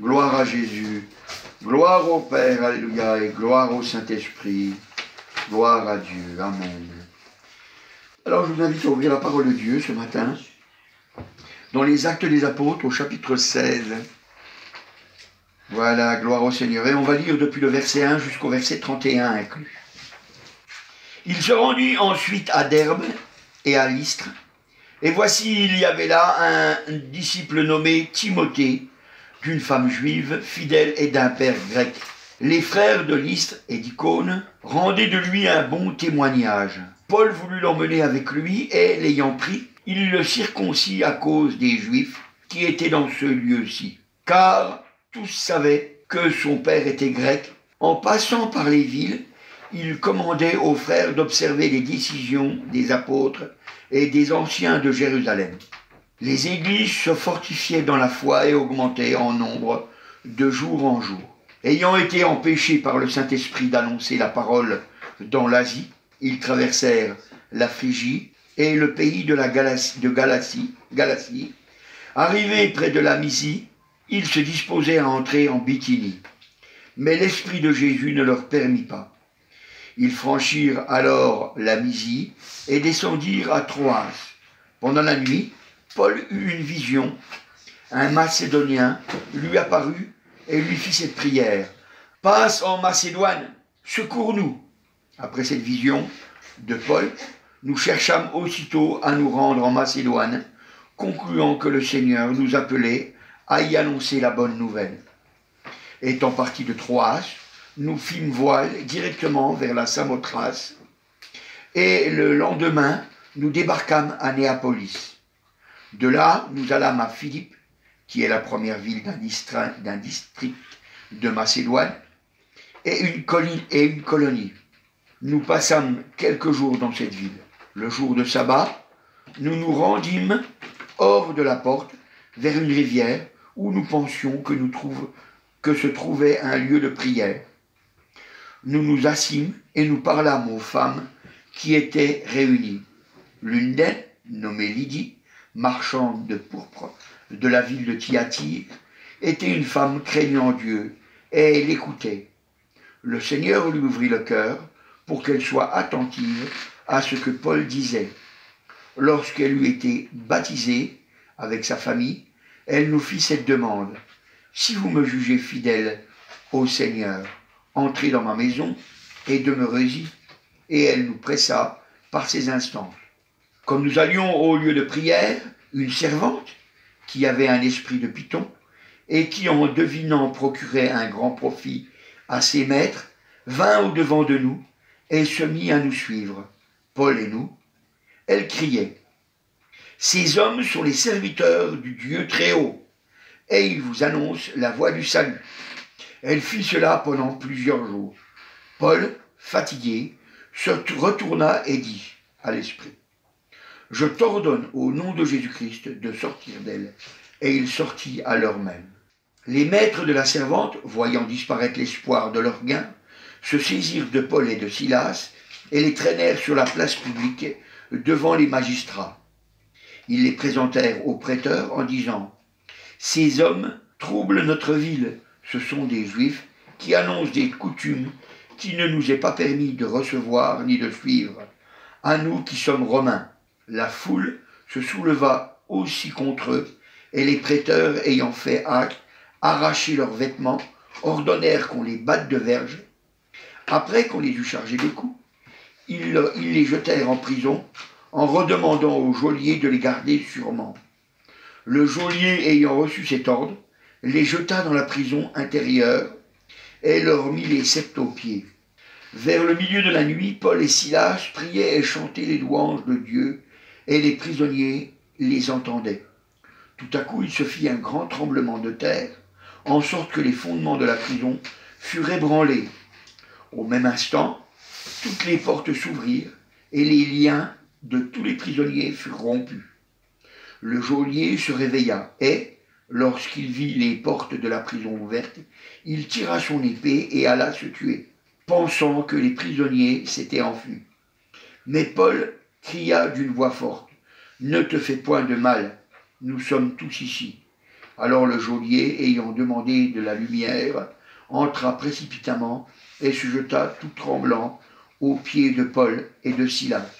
Gloire à Jésus, gloire au Père, alléluia, et gloire au Saint-Esprit, gloire à Dieu, amen. Alors je vous invite à ouvrir la parole de Dieu ce matin, dans les Actes des Apôtres, au chapitre 16. Voilà, gloire au Seigneur. Et on va lire depuis le verset 1 jusqu'au verset 31 inclus. Il se rendit ensuite à Derbe et à Lystre, et voici il y avait là un disciple nommé Timothée, d'une femme juive, fidèle et d'un père grec. Les frères de Lystre et d'Icône rendaient de lui un bon témoignage. Paul voulut l'emmener avec lui, et l'ayant pris, il le circoncit à cause des Juifs qui étaient dans ce lieu-ci. Car tous savaient que son père était grec. En passant par les villes, il commandait aux frères d'observer les décisions des apôtres et des anciens de Jérusalem. Les églises se fortifiaient dans la foi et augmentaient en nombre de jour en jour. Ayant été empêchés par le Saint-Esprit d'annoncer la parole dans l'Asie, ils traversèrent la Phrygie et le pays de la Galatie. Arrivés près de la Mysie, ils se disposaient à entrer en Bithynie. Mais l'Esprit de Jésus ne leur permit pas. Ils franchirent alors la Mysie et descendirent à Troas. Pendant la nuit, Paul eut une vision. Un Macédonien lui apparut et lui fit cette prière. « Passe en Macédoine, secours-nous » Après cette vision de Paul, nous cherchâmes aussitôt à nous rendre en Macédoine, concluant que le Seigneur nous appelait à y annoncer la bonne nouvelle. Étant partis de Troas, nous fîmes voile directement vers la Samothrace, et le lendemain, nous débarquâmes à Néapolis. De là, nous allâmes à Philippe, qui est la première ville d'un district de Macédoine, et une colonie. Nous passâmes quelques jours dans cette ville. Le jour de sabbat, nous nous rendîmes hors de la porte, vers une rivière, où nous pensions que se trouvait un lieu de prière. Nous nous assîmes et nous parlâmes aux femmes qui étaient réunies. L'une d'elles, nommée Lydie, marchande de pourpre de la ville de Thyatire, était une femme craignant Dieu, et elle écoutait. Le Seigneur lui ouvrit le cœur pour qu'elle soit attentive à ce que Paul disait. Lorsqu'elle eut été baptisée avec sa famille, elle nous fit cette demande. « Si vous me jugez fidèle au Seigneur, entrez dans ma maison et demeurez-y. » Et elle nous pressa par ses instances. Comme nous allions au lieu de prière, une servante, qui avait un esprit de python, et qui en devinant procurait un grand profit à ses maîtres, vint au-devant de nous, et se mit à nous suivre, Paul et nous. Elle criait, « Ces hommes sont les serviteurs du Dieu très haut, et ils vous annoncent la voie du salut. » Elle fit cela pendant plusieurs jours. Paul, fatigué, se retourna et dit à l'esprit, « Je t'ordonne au nom de Jésus-Christ de sortir d'elle. » Et il sortit à l'heure même. Les maîtres de la servante, voyant disparaître l'espoir de leur gain, se saisirent de Paul et de Silas et les traînèrent sur la place publique devant les magistrats. Ils les présentèrent aux prêteurs en disant, « Ces hommes troublent notre ville. Ce sont des Juifs qui annoncent des coutumes qui ne nous est pas permis de recevoir ni de suivre, à nous qui sommes romains. » La foule se souleva aussi contre eux, et les prêteurs, ayant fait acte, arraché leurs vêtements, ordonnèrent qu'on les batte de verge. Après qu'on les eut chargés de coups, ils les jetèrent en prison, en redemandant au geôlier de les garder sûrement. Le geôlier, ayant reçu cet ordre, les jeta dans la prison intérieure et leur mit les sceptres aux pieds. Vers le milieu de la nuit, Paul et Silas priaient et chantaient les louanges de Dieu, et les prisonniers les entendaient. Tout à coup, il se fit un grand tremblement de terre, en sorte que les fondements de la prison furent ébranlés. Au même instant, toutes les portes s'ouvrirent, et les liens de tous les prisonniers furent rompus. Le geôlier se réveilla, et, lorsqu'il vit les portes de la prison ouvertes, il tira son épée et alla se tuer, pensant que les prisonniers s'étaient enfuis. Mais Paul cria d'une voix forte, « Ne te fais point de mal, nous sommes tous ici. » Alors le geôlier, ayant demandé de la lumière, entra précipitamment et se jeta tout tremblant aux pieds de Paul et de Silas.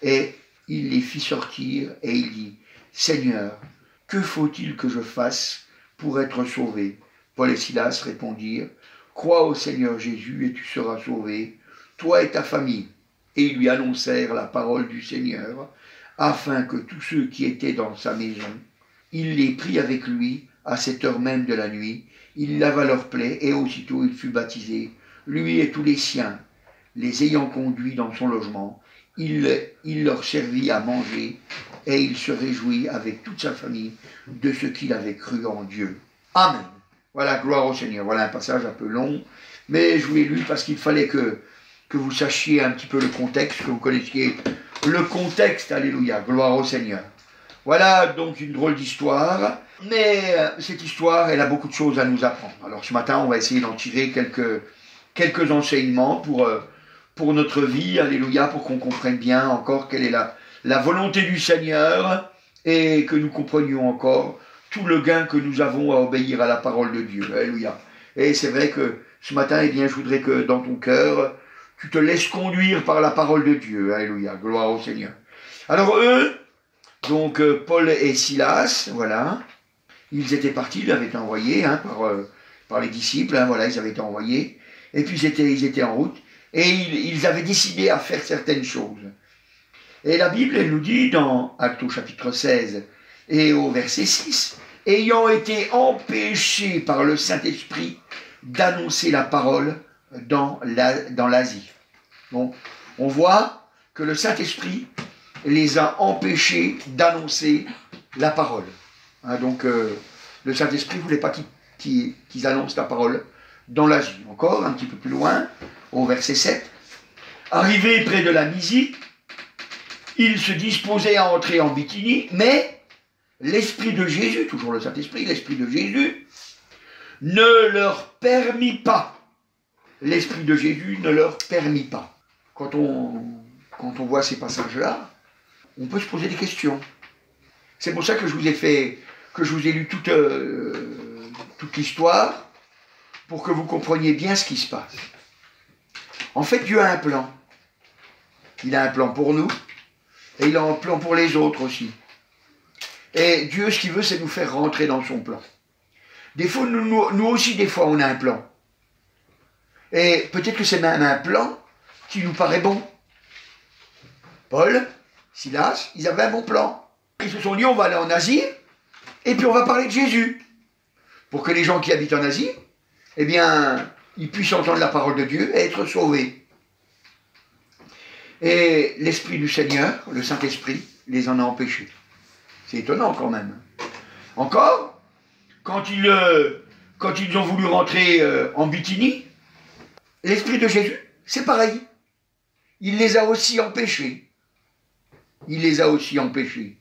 Et il les fit sortir et il dit, « Seigneur, que faut-il que je fasse pour être sauvé ?» Paul et Silas répondirent, « Crois au Seigneur Jésus et tu seras sauvé, toi et ta famille. » Et ils lui annoncèrent la parole du Seigneur, afin que tous ceux qui étaient dans sa maison, il les prit avec lui à cette heure même de la nuit, il lava leurs plaies et aussitôt il fut baptisé, lui et tous les siens, les ayant conduits dans son logement, il leur servit à manger et il se réjouit avec toute sa famille de ce qu'il avait cru en Dieu. Amen. Voilà, gloire au Seigneur. Voilà un passage un peu long, mais je vous l'ai lu parce qu'il fallait que vous sachiez un petit peu le contexte, que vous connaissiez le contexte. Alléluia, gloire au Seigneur. Voilà donc une drôle d'histoire, mais cette histoire, elle a beaucoup de choses à nous apprendre. Alors ce matin, on va essayer d'en tirer quelques enseignements pour notre vie, alléluia, pour qu'on comprenne bien encore quelle est la volonté du Seigneur et que nous comprenions encore tout le gain que nous avons à obéir à la parole de Dieu, alléluia. Et c'est vrai que ce matin, eh bien, je voudrais que dans ton cœur, tu te laisses conduire par la parole de Dieu, alléluia, gloire au Seigneur. Alors eux, donc Paul et Silas, voilà, ils étaient partis, ils avaient été envoyés par les disciples, voilà, ils avaient été envoyés, et puis ils étaient en route, et ils avaient décidé à faire certaines choses. Et la Bible, elle nous dit dans Actes au chapitre 16 et au verset 6, « Ayant été empêchés par le Saint-Esprit d'annoncer la parole dans l'Asie. » Donc, on voit que le Saint-Esprit les a empêchés d'annoncer la parole. Hein, donc, le Saint-Esprit ne voulait pas qu'ils annoncent la parole dans l'Asie. Encore, un petit peu plus loin, au verset 7. Arrivés près de la Mysie, ils se disposaient à entrer en Bithynie, mais l'Esprit de Jésus, toujours le Saint-Esprit, l'Esprit de Jésus, ne leur permit pas. L'Esprit de Jésus ne leur permit pas. Quand on voit ces passages-là, on peut se poser des questions. C'est pour ça que je vous ai lu toute l'histoire, pour que vous compreniez bien ce qui se passe. En fait, Dieu a un plan. Il a un plan pour nous, et il a un plan pour les autres aussi. Et Dieu, ce qu'il veut, c'est nous faire rentrer dans son plan. Des fois, nous aussi, des fois, on a un plan. Et peut-être que c'est même un plan qui nous paraît bon. Paul, Silas, ils avaient un bon plan. Ils se sont dit, on va aller en Asie, et puis on va parler de Jésus. Pour que les gens qui habitent en Asie, eh bien, ils puissent entendre la parole de Dieu et être sauvés. Et l'Esprit du Seigneur, le Saint-Esprit, les en a empêchés. C'est étonnant quand même. Encore, quand ils ont voulu rentrer en Bithynie, l'Esprit de Jésus, c'est pareil. Il les a aussi empêchés. Il les a aussi empêchés.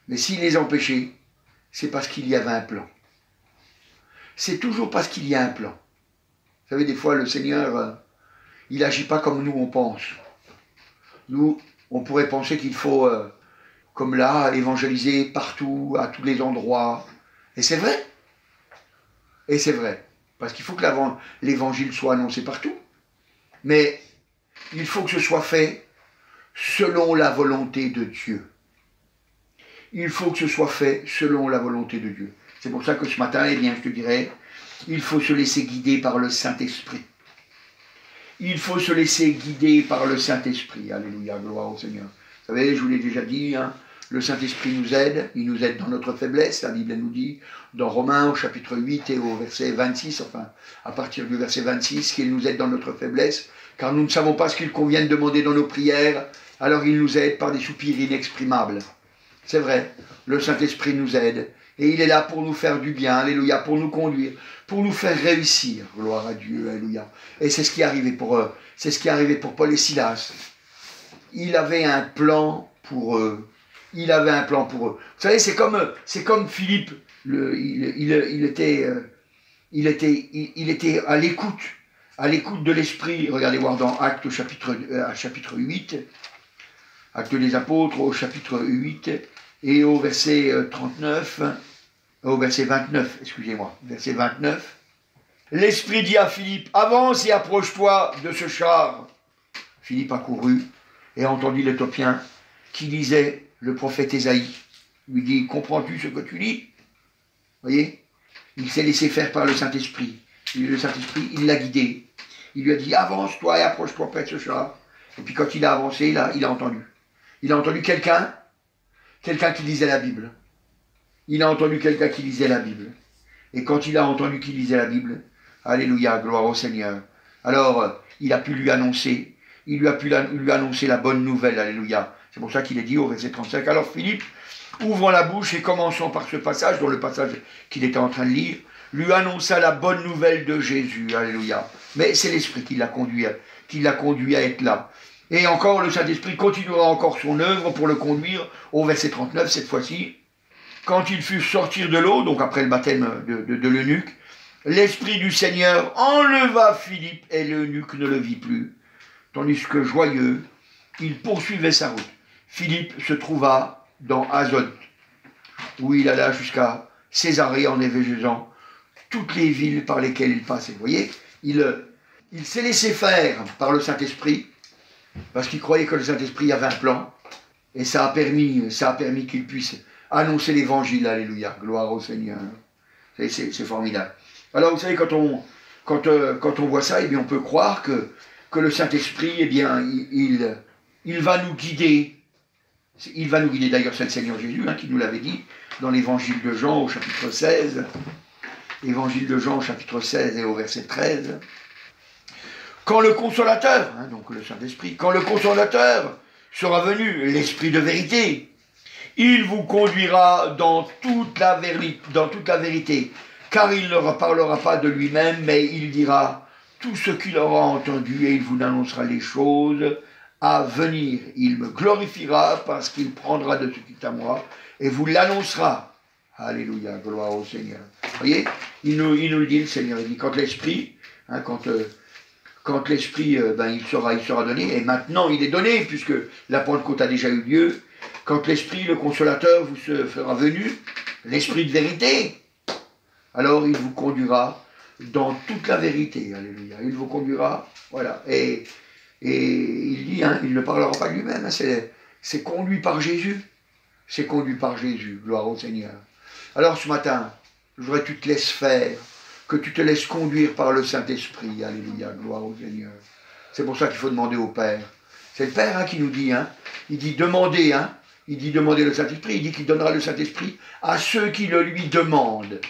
Mais s'il les a empêchés, c'est parce qu'il y avait un plan. C'est toujours parce qu'il y a un plan. Vous savez, des fois, le Seigneur, il n'agit pas comme nous, on pense. Nous, on pourrait penser qu'il faut, comme là, évangéliser partout, à tous les endroits. Et c'est vrai. Et c'est vrai. Parce qu'il faut que l'évangile soit annoncé partout. Mais il faut que ce soit fait selon la volonté de Dieu. Il faut que ce soit fait selon la volonté de Dieu. C'est pour ça que ce matin, eh bien, je te dirais, il faut se laisser guider par le Saint-Esprit. Il faut se laisser guider par le Saint-Esprit. Alléluia, gloire au Seigneur. Vous savez, je vous l'ai déjà dit, hein, le Saint-Esprit nous aide, il nous aide dans notre faiblesse. La Bible nous dit, dans Romains, au chapitre 8 et au verset 26, enfin, à partir du verset 26, qu'il nous aide dans notre faiblesse, car nous ne savons pas ce qu'il convient de demander dans nos prières, alors il nous aide par des soupirs inexprimables. C'est vrai, le Saint-Esprit nous aide, et il est là pour nous faire du bien, alléluia, pour nous conduire, pour nous faire réussir, gloire à Dieu, alléluia. Et c'est ce qui est arrivé pour Paul et Silas. Il avait un plan pour eux. Il avait un plan pour eux. Vous savez, c'est comme Philippe, il était à l'écoute de l'Esprit. Regardez voir dans Actes chapitre 8, Actes des Apôtres au chapitre 8 et au verset 39. au verset 29, excusez-moi, verset 29. L'Esprit dit à Philippe, avance et approche-toi de ce char. Philippe a couru et a entendu l'Éthiopien qui lisait le prophète Ésaïe. Il lui dit, comprends-tu ce que tu lis? Vous voyez? Il s'est laissé faire par le Saint-Esprit. Le Saint-Esprit, il l'a guidé. Il lui a dit, avance-toi et approche-toi près de ce char. Et puis quand il a avancé, il a entendu. Il a entendu quelqu'un qui lisait la Bible. Il a entendu quelqu'un qui lisait la Bible. Et quand il a entendu qu'il lisait la Bible, alléluia, gloire au Seigneur. Alors, il a pu lui annoncer, lui annoncer la bonne nouvelle, alléluia. C'est pour ça qu'il est dit au verset 35, alors Philippe, ouvrant la bouche et commençant par ce passage, dont le passage qu'il était en train de lire, lui annonça la bonne nouvelle de Jésus, alléluia. Mais c'est l'Esprit qui l'a conduit à être là. Et encore, le Saint-Esprit continuera encore son œuvre pour le conduire au verset 39, cette fois-ci. Quand il fut sortir de l'eau, donc après le baptême de l'eunuque, l'Esprit du Seigneur enleva Philippe et l'eunuque ne le vit plus. Tandis que joyeux, il poursuivait sa route. Philippe se trouva dans Azote, où il alla jusqu'à Césarée en évangélisant toutes les villes par lesquelles il passait. Vous voyez, il s'est laissé faire par le Saint-Esprit, parce qu'il croyait que le Saint-Esprit avait un plan, et ça a permis qu'il puisse annoncer l'évangile, alléluia, gloire au Seigneur. C'est formidable. Alors vous savez, quand on voit ça, eh bien, on peut croire que le Saint-Esprit, eh bien, il va nous guider. Il va nous guider, d'ailleurs, c'est le Seigneur Jésus qui nous l'avait dit dans l'évangile de Jean au chapitre 16. Évangile de Jean au chapitre 16 et au verset 13. Quand le Consolateur, donc le Saint-Esprit, quand le Consolateur sera venu, l'Esprit de vérité, il vous conduira dans toute la vérité, car il ne parlera pas de lui-même, mais il dira tout ce qu'il aura entendu et il vous annoncera les choses à venir. Il me glorifiera parce qu'il prendra de ce qui est à moi et vous l'annoncera. Alléluia, gloire au Seigneur. Vous voyez, il nous le dit, le Seigneur. Il dit quand l'Esprit, quand l'Esprit, il sera donné, et maintenant il est donné, puisque la Pentecôte a déjà eu lieu, quand l'Esprit, le Consolateur, vous se fera venu, l'Esprit de vérité, alors il vous conduira dans toute la vérité, alléluia. Il vous conduira, voilà. Et il dit, il ne parlera pas lui-même, c'est conduit par Jésus. C'est conduit par Jésus, gloire au Seigneur. Alors ce matin, je voudrais que tu te laisses faire, que tu te laisses conduire par le Saint-Esprit, alléluia, gloire au Seigneur. C'est pour ça qu'il faut demander au Père. C'est le Père qui nous dit, il dit demandez, il dit demandez le Saint-Esprit, il dit qu'il donnera le Saint-Esprit à ceux qui le lui demandent.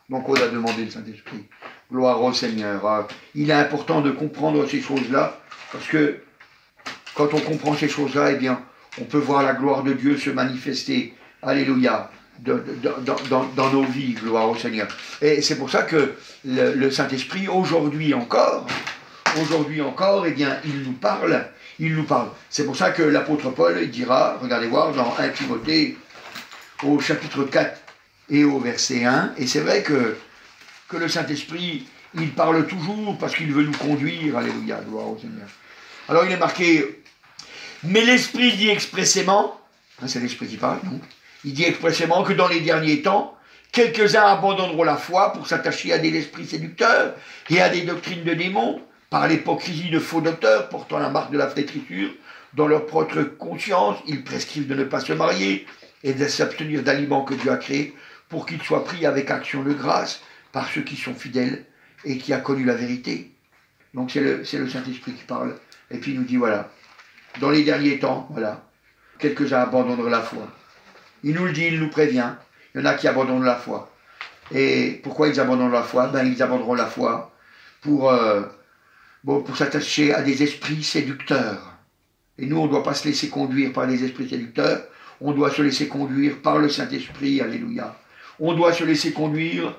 Donc on a demandé le Saint-Esprit. Gloire au Seigneur. Il est important de comprendre ces choses-là, parce que quand on comprend ces choses-là, eh bien, on peut voir la gloire de Dieu se manifester, alléluia, dans nos vies, gloire au Seigneur. Et c'est pour ça que le Saint-Esprit, aujourd'hui encore, eh bien, il nous parle. C'est pour ça que l'apôtre Paul dira, regardez voir, dans 1 Timothée, au chapitre 4 et au verset 1, et c'est vrai que le Saint-Esprit, il parle toujours parce qu'il veut nous conduire, alléluia, gloire au Seigneur. Alors il est marqué, mais l'Esprit dit expressément, c'est l'Esprit qui parle, donc, il dit expressément que dans les derniers temps, quelques-uns abandonneront la foi pour s'attacher à des esprits séducteurs et à des doctrines de démons, par l'hypocrisie de faux docteurs portant la marque de la flétrissure. Dans leur propre conscience, ils prescrivent de ne pas se marier et de s'abstenir d'aliments que Dieu a créés pour qu'ils soient pris avec action de grâce par ceux qui sont fidèles et qui a connu la vérité. Donc c'est le Saint-Esprit qui parle. Et puis il nous dit, voilà, dans les derniers temps, voilà, quelques-uns abandonneront la foi. Il nous le dit, il nous prévient. Il y en a qui abandonnent la foi. Et pourquoi ils abandonnent la foi? Ils abandonneront la foi pour s'attacher à des esprits séducteurs. Et nous, on ne doit pas se laisser conduire par les esprits séducteurs. On doit se laisser conduire par le Saint-Esprit. Alléluia. On doit se laisser conduire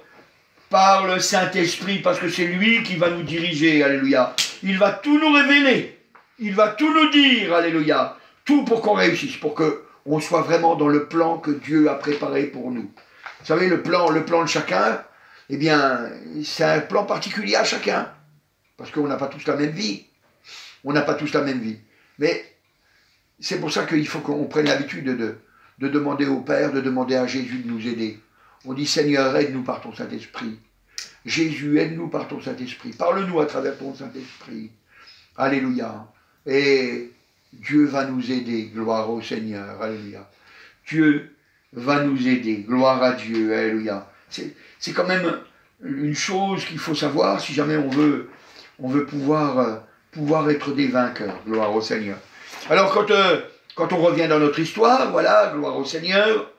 par le Saint-Esprit, parce que c'est lui qui va nous diriger. Alléluia. Il va tout nous révéler. Il va tout nous dire. Alléluia. Tout pour qu'on réussisse, pour qu'on soit vraiment dans le plan que Dieu a préparé pour nous. Vous savez, le plan de chacun, eh bien, c'est un plan particulier à chacun. Parce qu'on n'a pas tous la même vie. On n'a pas tous la même vie. Mais c'est pour ça qu'il faut qu'on prenne l'habitude de demander au Père, de demander à Jésus de nous aider. On dit Seigneur, aide-nous par ton Saint-Esprit. Jésus, aide-nous par ton Saint-Esprit. Parle-nous à travers ton Saint-Esprit. Alléluia. Et Dieu va nous aider. Gloire au Seigneur. Alléluia. Dieu va nous aider. Gloire à Dieu. Alléluia. C'est quand même une chose qu'il faut savoir si jamais on veut pouvoir être des vainqueurs. Gloire au Seigneur. Alors quand on revient dans notre histoire, voilà, gloire au Seigneur,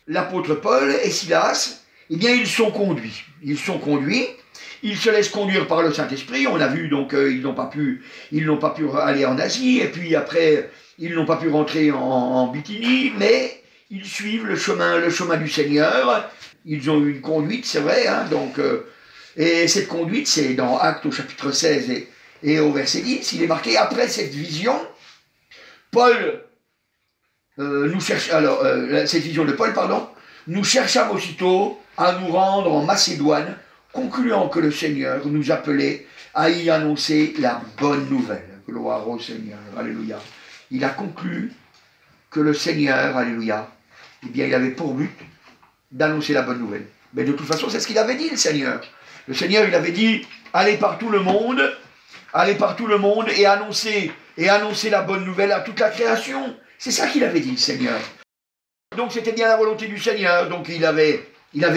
l'apôtre Paul et Silas, eh bien ils sont conduits. Ils se laissent conduire par le Saint-Esprit. On a vu donc ils n'ont pas pu aller en Asie, et puis après ils n'ont pas pu rentrer en Bithynie, mais ils suivent le chemin du Seigneur. Ils ont eu une conduite, c'est vrai, hein, et cette conduite, c'est dans Actes au chapitre 16 et au verset 10, il est marqué, après cette vision, Paul cette vision de Paul, nous cherchâmes aussitôt à nous rendre en Macédoine, concluant que le Seigneur nous appelait à y annoncer la bonne nouvelle. Gloire au Seigneur, alléluia. Il a conclu que le Seigneur, alléluia, eh bien, il avait pour but d'annoncer la bonne nouvelle. Mais de toute façon, c'est ce qu'il avait dit, le Seigneur. Le Seigneur, il avait dit, allez par tout le monde et annoncer la bonne nouvelle à toute la création. C'est ça qu'il avait dit, le Seigneur. Donc c'était bien la volonté du Seigneur. Donc il avait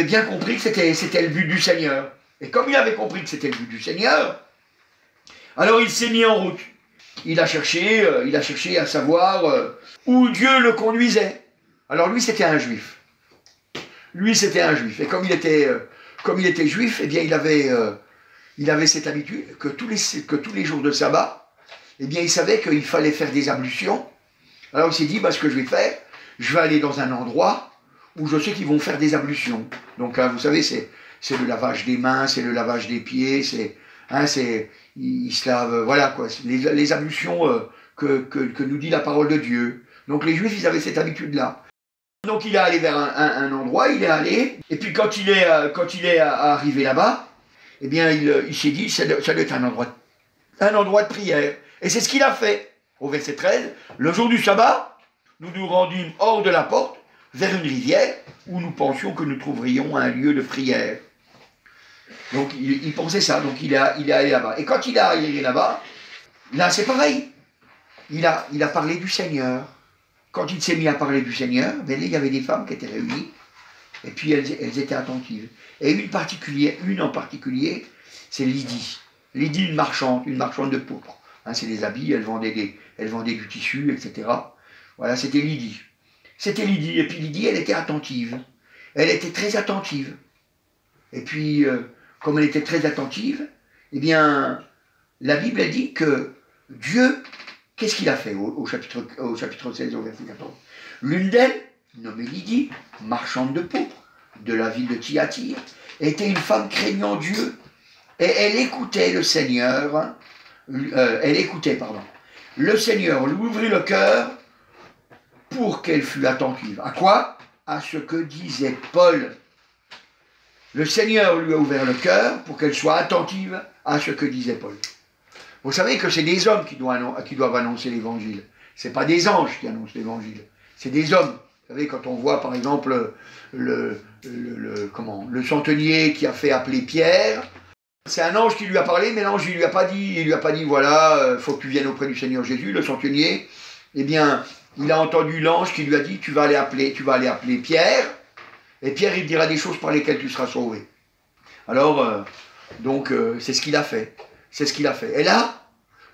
bien compris que c'était le but du Seigneur. Et comme il avait compris que c'était le but du Seigneur, alors il s'est mis en route. Il a cherché à savoir où Dieu le conduisait. Alors lui, c'était un juif. Et comme il était juif, eh bien il avait cette habitude que tous les jours de sabbat, eh bien il savait qu'il fallait faire des ablutions. Alors il s'est dit, ce que je vais faire, je vais aller dans un endroit où je sais qu'ils vont faire des ablutions. Donc vous savez, c'est le lavage des mains, c'est le lavage des pieds, ils se lavent, voilà quoi, les ablutions que nous dit la parole de Dieu. Donc les Juifs, ils avaient cette habitude-là. Donc il est allé vers un endroit, et puis quand il est arrivé là-bas, eh bien il s'est dit, ça doit être un endroit de prière. Et c'est ce qu'il a fait. Au verset 13, le jour du sabbat, nous nous rendîmes hors de la porte, vers une rivière, où nous pensions que nous trouverions un lieu de prière. Donc il pensait ça, donc il est allé là-bas. Et quand il est arrivé là-bas, là c'est pareil. Il a parlé du Seigneur. Quand il s'est mis à parler du Seigneur, il y avait des femmes qui étaient réunies, et puis elles étaient attentives. Et une en particulier, c'est Lydie. Lydie, une marchande de pourpre. Hein, c'est des habits, elle vendait du tissu, etc. Voilà, c'était Lydie. Et puis Lydie, elle était attentive. Elle était très attentive. Et puis, comme elle était très attentive, eh bien, la Bible a dit que Dieu, qu'est-ce qu'il a fait au chapitre 16, au verset 14 ? L'une d'elles, nommée Lydie, marchande de pourpre, de la ville de Thyatire, était une femme craignant Dieu, et elle écoutait le Seigneur, Le Seigneur lui ouvrit le cœur pour qu'elle fût attentive. À quoi ? À ce que disait Paul. Le Seigneur lui a ouvert le cœur pour qu'elle soit attentive à ce que disait Paul. Vous savez que c'est des hommes qui doivent annoncer l'évangile. Ce n'est pas des anges qui annoncent l'évangile. C'est des hommes. Vous savez, quand on voit par exemple le centenier qui a fait appeler Pierre, c'est un ange qui lui a parlé, mais l'ange il lui a pas dit voilà, faut que tu viennes auprès du Seigneur Jésus. Le centenier, eh bien, il a entendu l'ange qui lui a dit tu vas aller appeler Pierre, et Pierre il te dira des choses par lesquelles tu seras sauvé. Alors, c'est ce qu'il a fait. Et là,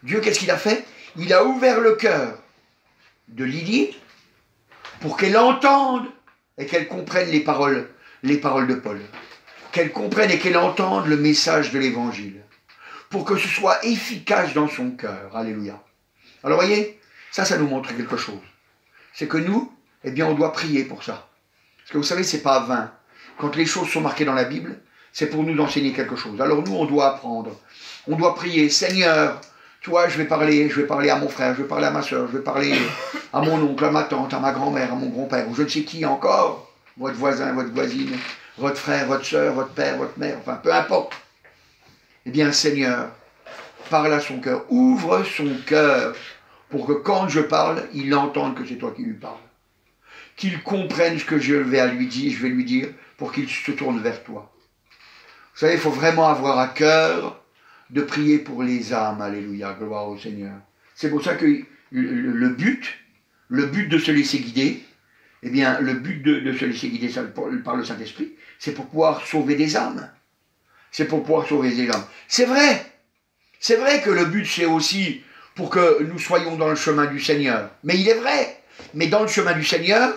Dieu, qu'est-ce qu'il a fait ? Il a ouvert le cœur de Lydie pour qu'elle entende et qu'elle comprenne les paroles de Paul. Qu'elle comprenne et qu'elle entende le message de l'évangile. Pour que ce soit efficace dans son cœur. Alléluia. Alors voyez, ça nous montre quelque chose. C'est que nous, eh bien, on doit prier pour ça. Parce que vous savez, c'est pas vain. Quand les choses sont marquées dans la Bible, c'est pour nous enseigner quelque chose. Alors nous, on doit apprendre. On doit prier, Seigneur, toi, je vais parler à mon frère, je vais parler à ma soeur, je vais parler à mon oncle, à ma tante, à ma grand-mère, à mon grand-père, ou je ne sais qui encore, votre voisin, votre voisine, votre frère, votre soeur, votre père, votre mère, enfin, peu importe. Eh bien, Seigneur, parle à son cœur, ouvre son cœur, pour que quand je parle, il entende que c'est toi qui lui parles. Qu'il comprenne ce que je vais lui dire pour qu'ils se tournent vers toi. Vous savez, il faut vraiment avoir à cœur de prier pour les âmes. Alléluia, gloire au Seigneur. C'est pour ça que le but de se laisser guider, eh bien, le but de se laisser guider par le Saint-Esprit, c'est pour pouvoir sauver des âmes. C'est pour pouvoir sauver des âmes. C'est vrai que le but, c'est aussi pour que nous soyons dans le chemin du Seigneur. Mais il est vrai. Mais dans le chemin du Seigneur,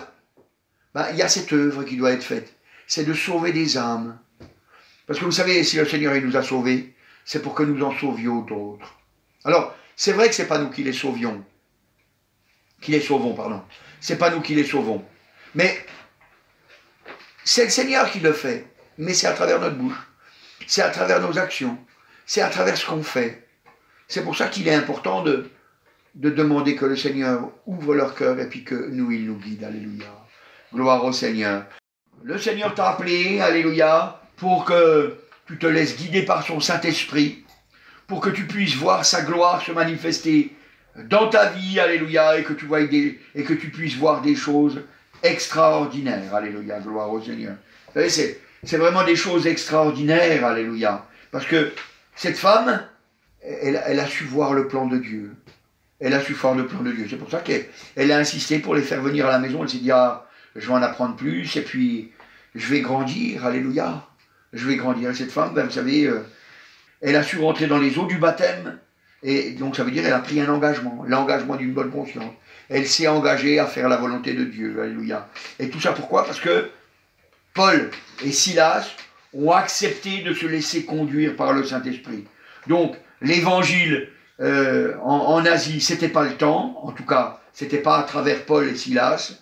il y a cette œuvre qui doit être faite. C'est de sauver des âmes. Parce que vous savez, si le Seigneur il nous a sauvés, c'est pour que nous en sauvions d'autres. Alors, c'est vrai que ce n'est pas nous qui les sauvons, pardon. C'est pas nous qui les sauvons. Mais c'est le Seigneur qui le fait. Mais c'est à travers notre bouche. C'est à travers nos actions. C'est à travers ce qu'on fait. C'est pour ça qu'il est important de demander que le Seigneur ouvre leur cœur et puis que nous, il nous guide. Alléluia. Gloire au Seigneur. Le Seigneur t'a appelé, alléluia, pour que tu te laisses guider par son Saint-Esprit, pour que tu puisses voir sa gloire se manifester dans ta vie, alléluia, et que tu puisses voir des choses extraordinaires, alléluia, gloire au Seigneur. Vous savez, c'est vraiment des choses extraordinaires, alléluia, parce que cette femme, elle a su voir le plan de Dieu. Elle a su voir le plan de Dieu. C'est pour ça qu'elle a insisté pour les faire venir à la maison. Elle s'est dit, je vais en apprendre plus, et puis je vais grandir, alléluia. Je vais grandir. Cette femme, vous savez, elle a su rentrer dans les eaux du baptême, et donc ça veut dire qu'elle a pris un engagement, l'engagement d'une bonne conscience. Elle s'est engagée à faire la volonté de Dieu, alléluia. Et tout ça pourquoi? Parce que Paul et Silas ont accepté de se laisser conduire par le Saint-Esprit. Donc, l'évangile en Asie, c'était pas le temps, en tout cas, c'était pas à travers Paul et Silas.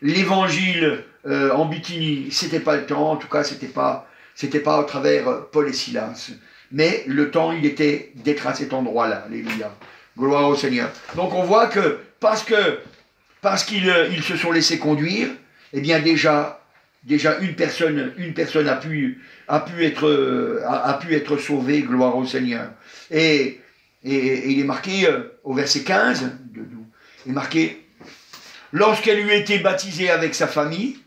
L'évangile en Bithynie, c'était pas le temps, en tout cas, c'était pas à travers Paul et Silas. Mais le temps, il était d'être à cet endroit-là, alléluia. Gloire au Seigneur. Donc on voit que parce qu'ils se sont laissés conduire, eh bien déjà une personne a pu être sauvée, gloire au Seigneur. Et il est marqué au verset 15, il est marqué, lorsqu'elle eut été baptisée avec sa famille,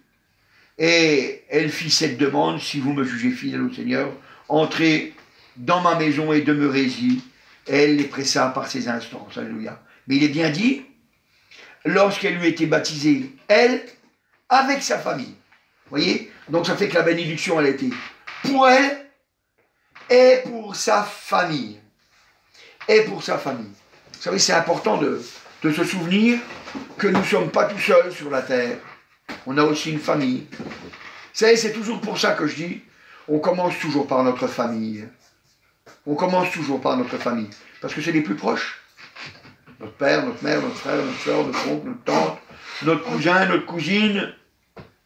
et elle fit cette demande, si vous me jugez fidèle au Seigneur, entrez dans ma maison et demeurez-y. Elle les pressa par ses instances, alléluia. Mais il est bien dit, lorsqu'elle eut été baptisée, elle, avec sa famille. Vous voyez? Donc ça fait que la bénédiction, elle a été pour elle et pour sa famille. Et pour sa famille. Vous savez, c'est important de se souvenir que nous ne sommes pas tout seuls sur la terre. On a aussi une famille. Vous savez, c'est toujours pour ça que je dis, on commence toujours par notre famille. On commence toujours par notre famille. Parce que c'est les plus proches. Notre père, notre mère, notre frère, notre soeur, notre oncle, notre tante, notre cousin, notre cousine,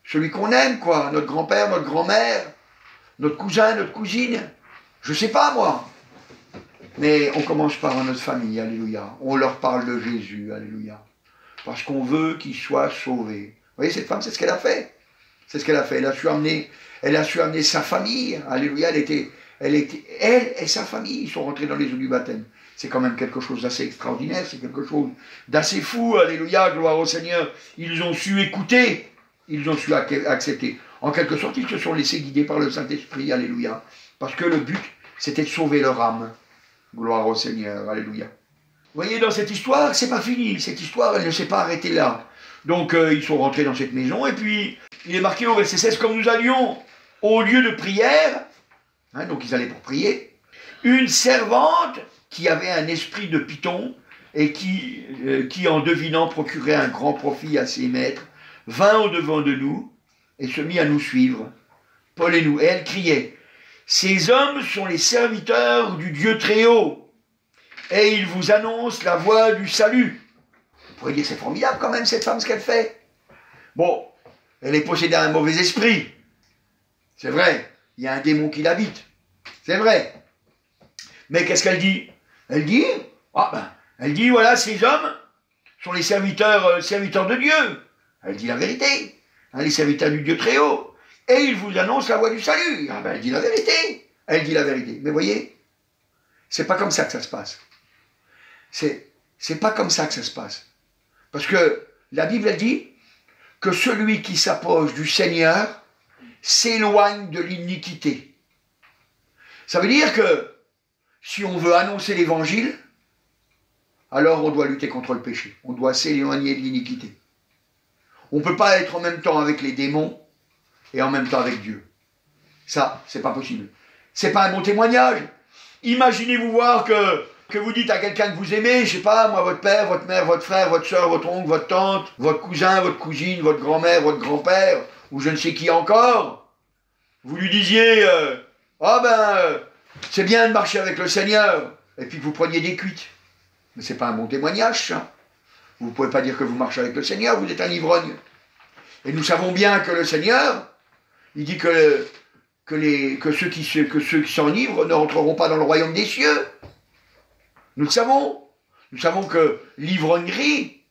celui qu'on aime, quoi. Notre grand-père, notre grand-mère, notre cousin, notre cousine. Je ne sais pas, moi. Mais on commence par notre famille, alléluia. On leur parle de Jésus, alléluia. Parce qu'on veut qu'ils soient sauvés. Vous voyez, cette femme, c'est ce qu'elle a fait. C'est ce qu'elle a fait. Elle a su amener sa famille, alléluia. Elle et sa famille, ils sont rentrés dans les eaux du baptême. C'est quand même quelque chose d'assez extraordinaire, c'est quelque chose d'assez fou, alléluia, gloire au Seigneur. Ils ont su écouter, ils ont su accepter. En quelque sorte, ils se sont laissés guider par le Saint-Esprit, alléluia. Parce que le but, c'était de sauver leur âme. Gloire au Seigneur, alléluia. Vous voyez, dans cette histoire, c'est pas fini. Cette histoire, elle ne s'est pas arrêtée là. Donc, ils sont rentrés dans cette maison, et puis, il est marqué au verset 16, comme nous allions au lieu de prière, donc ils allaient pour prier, une servante qui avait un esprit de python, et qui en devinant procurait un grand profit à ses maîtres, vint au-devant de nous, et se mit à nous suivre, Paul et nous, et elle criait, ces hommes sont les serviteurs du Dieu très haut, et ils vous annoncent la voie du salut. Vous pourriez dire, c'est formidable quand même cette femme, ce qu'elle fait. Bon, elle est possédée d'un mauvais esprit. C'est vrai, il y a un démon qui l'habite. C'est vrai. Mais qu'est-ce qu'elle dit? Elle dit, voilà, ces hommes sont les serviteurs de Dieu. Elle dit la vérité. Les serviteurs du Dieu très haut. Et ils vous annoncent la voie du salut. Elle dit la vérité. Elle dit la vérité. Mais voyez, c'est pas comme ça que ça se passe. C'est pas comme ça que ça se passe. Parce que la Bible, elle dit que celui qui s'approche du Seigneur, s'éloigne de l'iniquité. Ça veut dire que si on veut annoncer l'évangile, alors on doit lutter contre le péché. On doit s'éloigner de l'iniquité. On ne peut pas être en même temps avec les démons et en même temps avec Dieu. Ça, c'est pas possible. C'est pas un bon témoignage. Imaginez-vous voir que vous dites à quelqu'un que vous aimez, je sais pas, moi, votre père, votre mère, votre frère, votre soeur, votre oncle, votre tante, votre cousin, votre cousine, votre grand-mère, votre grand-père, ou je ne sais qui encore. Vous lui disiez, c'est bien de marcher avec le Seigneur, et puis que vous preniez des cuites. Mais c'est pas un bon témoignage, ça. Vous ne pouvez pas dire que vous marchez avec le Seigneur, vous êtes un ivrogne. Et nous savons bien que le Seigneur, il dit que ceux qui s'enivrent ne rentreront pas dans le royaume des cieux. Nous le savons. Nous savons que l'ivrognerie,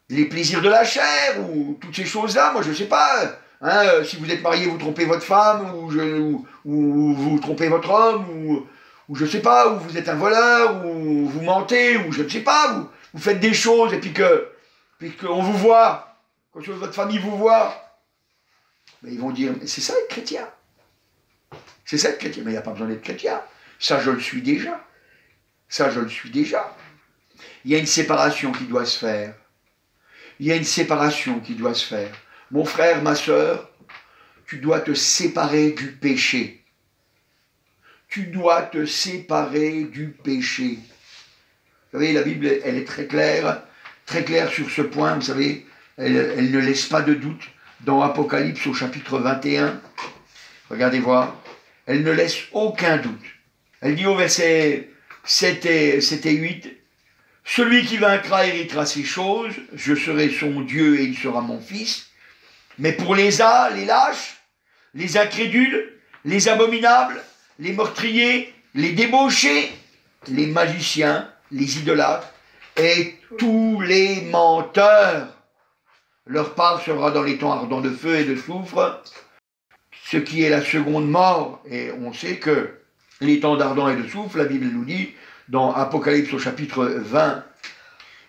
les plaisirs de la chair, ou toutes ces choses-là, moi je ne sais pas, si vous êtes marié, vous trompez votre femme, ou vous trompez votre homme, ou je ne sais pas, ou vous êtes un voleur, ou vous mentez, ou je ne sais pas, vous faites des choses, et puis qu'on vous voit, que votre famille vous voit, mais ils vont dire, mais c'est ça être chrétien. C'est ça être chrétien, mais il n'y a pas besoin d'être chrétien. Ça, je le suis déjà. Ça, je le suis déjà. Il y a une séparation qui doit se faire. Il y a une séparation qui doit se faire. Mon frère, ma sœur, tu dois te séparer du péché. Tu dois te séparer du péché. Vous savez, la Bible, elle est très claire sur ce point, vous savez, elle ne laisse pas de doute. Dans Apocalypse au chapitre 21, regardez voir, elle ne laisse aucun doute. Elle dit au verset 7 et 8, « Celui qui vaincra héritera ces choses, je serai son Dieu et il sera mon fils. Mais pour les lâches, les incrédules, les abominables, les meurtriers, les débauchés, les magiciens, les idolâtres et tous les menteurs, leur part sera dans les temps ardents de feu et de soufre, ce qui est la seconde mort. » Et on sait que les temps ardents et de soufre, la Bible nous dit, dans Apocalypse au chapitre 20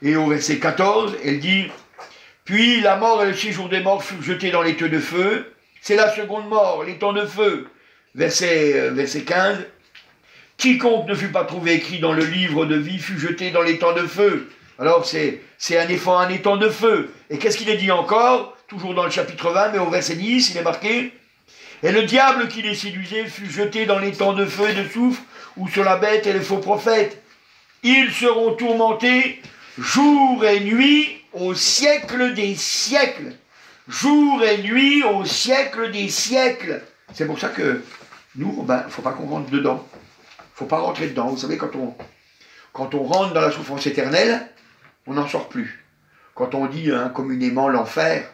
et au verset 14, elle dit « Puis la mort et le séjour des morts furent jetés dans les temps de feu. » C'est la seconde mort, les temps de feu. Verset 15. « Quiconque ne fut pas trouvé écrit dans le livre de vie fut jeté dans les temps de feu. » Alors c'est un étang de feu. Et qu'est-ce qu'il est dit encore? Toujours dans le chapitre 20, mais au verset 10, il est marqué « Et le diable qui les séduisait fut jeté dans l'étang de feu et de soufre, où sur la bête et les faux prophètes. Ils seront tourmentés jour et nuit au siècle des siècles. » Jour et nuit au siècle des siècles. C'est pour ça que nous, il ne faut pas qu'on rentre dedans. Il ne faut pas rentrer dedans. Vous savez, quand on rentre dans la souffrance éternelle, on n'en sort plus. Quand on dit communément l'enfer,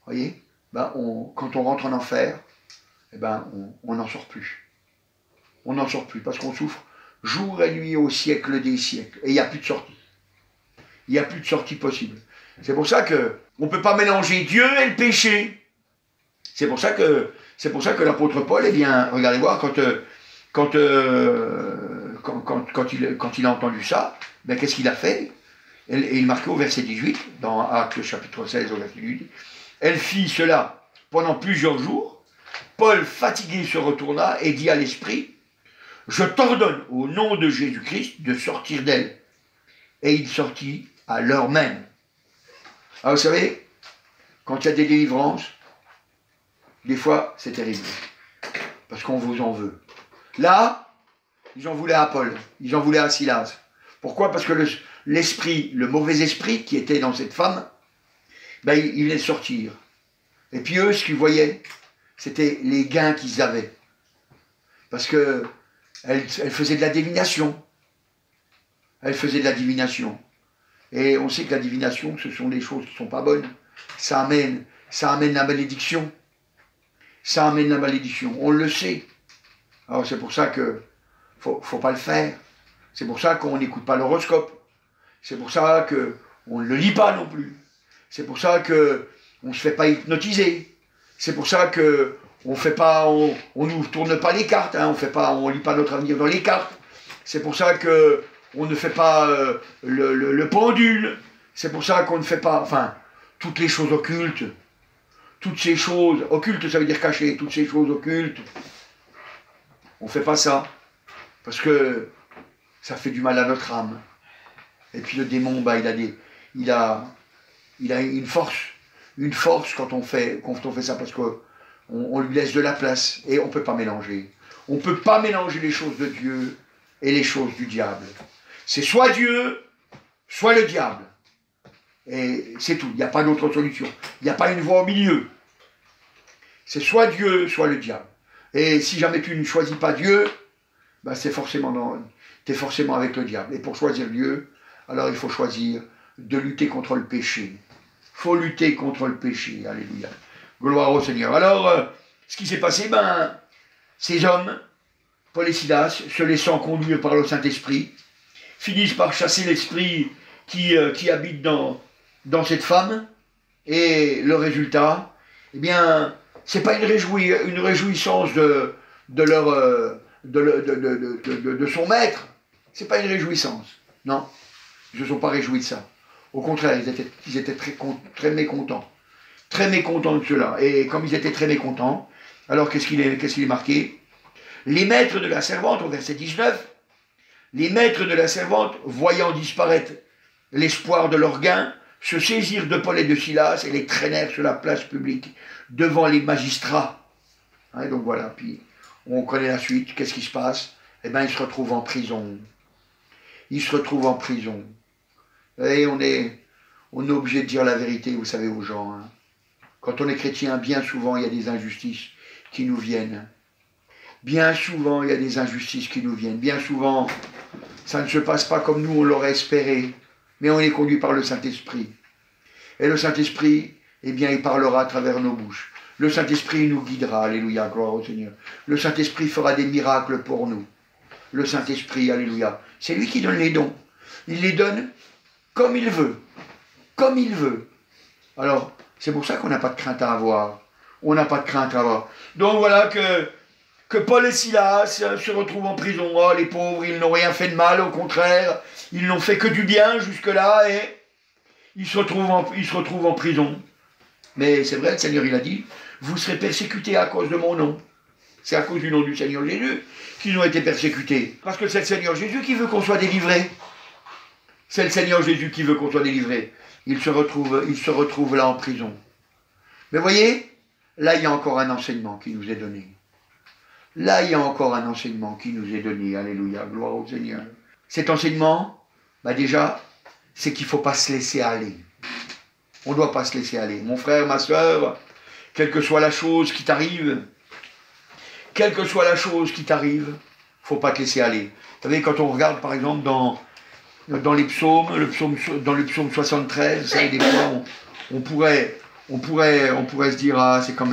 voyez, quand on rentre en enfer, on n'en sort plus. On n'en sort plus parce qu'on souffre jour et nuit au siècle des siècles. Et il n'y a plus de sortie. Il n'y a plus de sortie possible. C'est pour ça qu'on ne peut pas mélanger Dieu et le péché. C'est pour ça que l'apôtre Paul, eh bien, regardez voir, quand il a entendu ça, qu'est-ce qu'il a fait? Et il marquait au verset 18, dans Actes chapitre 16 au verset 18, « Elle fit cela pendant plusieurs jours. Paul, fatigué, se retourna et dit à l'esprit, « Je t'ordonne au nom de Jésus-Christ de sortir d'elle. » Et il sortit à l'heure même. Alors vous savez, quand il y a des délivrances, des fois c'est terrible, parce qu'on vous en veut. Là, ils en voulaient à Paul, ils en voulaient à Silas. Pourquoi? Parce que l'esprit, le mauvais esprit qui était dans cette femme, il venait de sortir. Et puis eux, ce qu'ils voyaient, c'était les gains qu'ils avaient. Parce que elle faisait de la divination. Elle faisait de la divination. Et on sait que la divination, ce sont des choses qui ne sont pas bonnes. Ça amène la malédiction. Ça amène la malédiction. On le sait. Alors c'est pour ça que faut pas le faire. C'est pour ça qu'on n'écoute pas l'horoscope. C'est pour ça qu'on ne le lit pas non plus. C'est pour ça qu'on ne se fait pas hypnotiser. C'est pour ça qu'on nous tourne pas les cartes. On lit pas notre avenir dans les cartes. C'est pour ça qu'on ne fait pas le pendule. C'est pour ça qu'on ne fait pas, toutes les choses occultes. toutes ces choses occultes, ça veut dire cachées, toutes ces choses occultes, on ne fait pas ça, parce que ça fait du mal à notre âme. Et puis le démon, bah, il a une force quand on fait ça, parce qu'on lui laisse de la place, et on ne peut pas mélanger. On ne peut pas mélanger les choses de Dieu et les choses du diable. C'est soit Dieu, soit le diable. Et c'est tout, il n'y a pas d'autre solution. Il n'y a pas une voie au milieu. C'est soit Dieu, soit le diable. Et si jamais tu ne choisis pas Dieu, ben t'es forcément avec le diable. Et pour choisir Dieu, alors il faut choisir de lutter contre le péché. Il faut lutter contre le péché. Alléluia. Gloire au Seigneur. Alors, ce qui s'est passé, ben, ces hommes, Paul et Silas, se laissant conduire par le Saint-Esprit, finissent par chasser l'esprit qui habite dans cette femme. Et le résultat, eh bien, c'est pas une réjouissance de son maître. C'est pas une réjouissance. Non, ils ne se sont pas réjouis de ça. Au contraire, ils étaient très mécontents. Très mécontents de cela. Et comme ils étaient très mécontents, alors qu'est-ce qu'il est marqué? Les maîtres de la servante, au verset 19, les maîtres de la servante, voyant disparaître l'espoir de leur gain, se saisirent de Paul et de Silas et les traînèrent sur la place publique devant les magistrats. Hein, donc voilà, puis on connaît la suite. Qu'est-ce qui se passe? Eh bien, ils se retrouvent en prison. Ils se retrouvent en prison. Et on est obligé de dire la vérité, vous savez, aux gens. Hein. Quand on est chrétien, bien souvent, il y a des injustices qui nous viennent. Bien souvent, il y a des injustices qui nous viennent. Bien souvent, ça ne se passe pas comme nous, on l'aurait espéré. Mais on est conduit par le Saint-Esprit. Et le Saint-Esprit, eh bien, il parlera à travers nos bouches. Le Saint-Esprit nous guidera, alléluia, gloire au Seigneur. Le Saint-Esprit fera des miracles pour nous. Le Saint-Esprit, alléluia. C'est lui qui donne les dons. Il les donne comme il veut. Comme il veut. Alors, c'est pour ça qu'on n'a pas de crainte à avoir. On n'a pas de crainte à avoir. Donc voilà que Paul et Silas se retrouvent en prison. Oh, les pauvres, ils n'ont rien fait de mal, au contraire. Ils n'ont fait que du bien jusque-là et ils se retrouvent en prison. Mais c'est vrai, le Seigneur, il a dit, vous serez persécutés à cause de mon nom. C'est à cause du nom du Seigneur Jésus qu'ils ont été persécutés. Parce que c'est le Seigneur Jésus qui veut qu'on soit délivré. C'est le Seigneur Jésus qui veut qu'on soit délivré. Il se retrouve là en prison. Mais voyez, là, il y a encore un enseignement qui nous est donné. Là, il y a encore un enseignement qui nous est donné. Alléluia, gloire au Seigneur. Cet enseignement, bah déjà, c'est qu'il ne faut pas se laisser aller. On ne doit pas se laisser aller. Mon frère, ma soeur, quelle que soit la chose qui t'arrive, il ne faut pas te laisser aller. Vous savez, quand on regarde, par exemple, dans les psaumes, dans le psaume 73, vous savez, des fois, on pourrait se dire, ah, c'est quand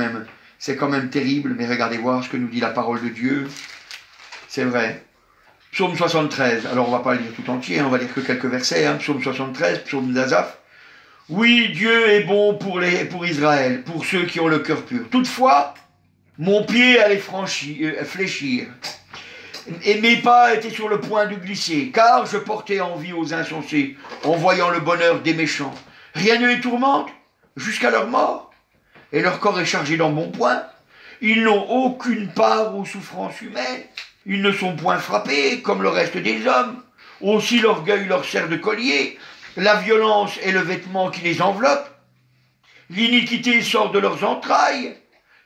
même terrible, mais regardez voir ce que nous dit la parole de Dieu. C'est vrai. Psaume 73, alors on ne va pas le lire tout entier, on va lire que quelques versets, hein. Psaume 73, psaume d'Asaph. Oui, Dieu est bon pour Israël, pour ceux qui ont le cœur pur. Toutefois, mon pied allait fléchir, et mes pas étaient sur le point de glisser, car je portais envie aux insensés, en voyant le bonheur des méchants. Rien ne les tourmente, jusqu'à leur mort, et leur corps est chargé d'embonpoint. Ils n'ont aucune part aux souffrances humaines. Ils ne sont point frappés comme le reste des hommes. Aussi l'orgueil leur sert de collier. La violence est le vêtement qui les enveloppe. L'iniquité sort de leurs entrailles.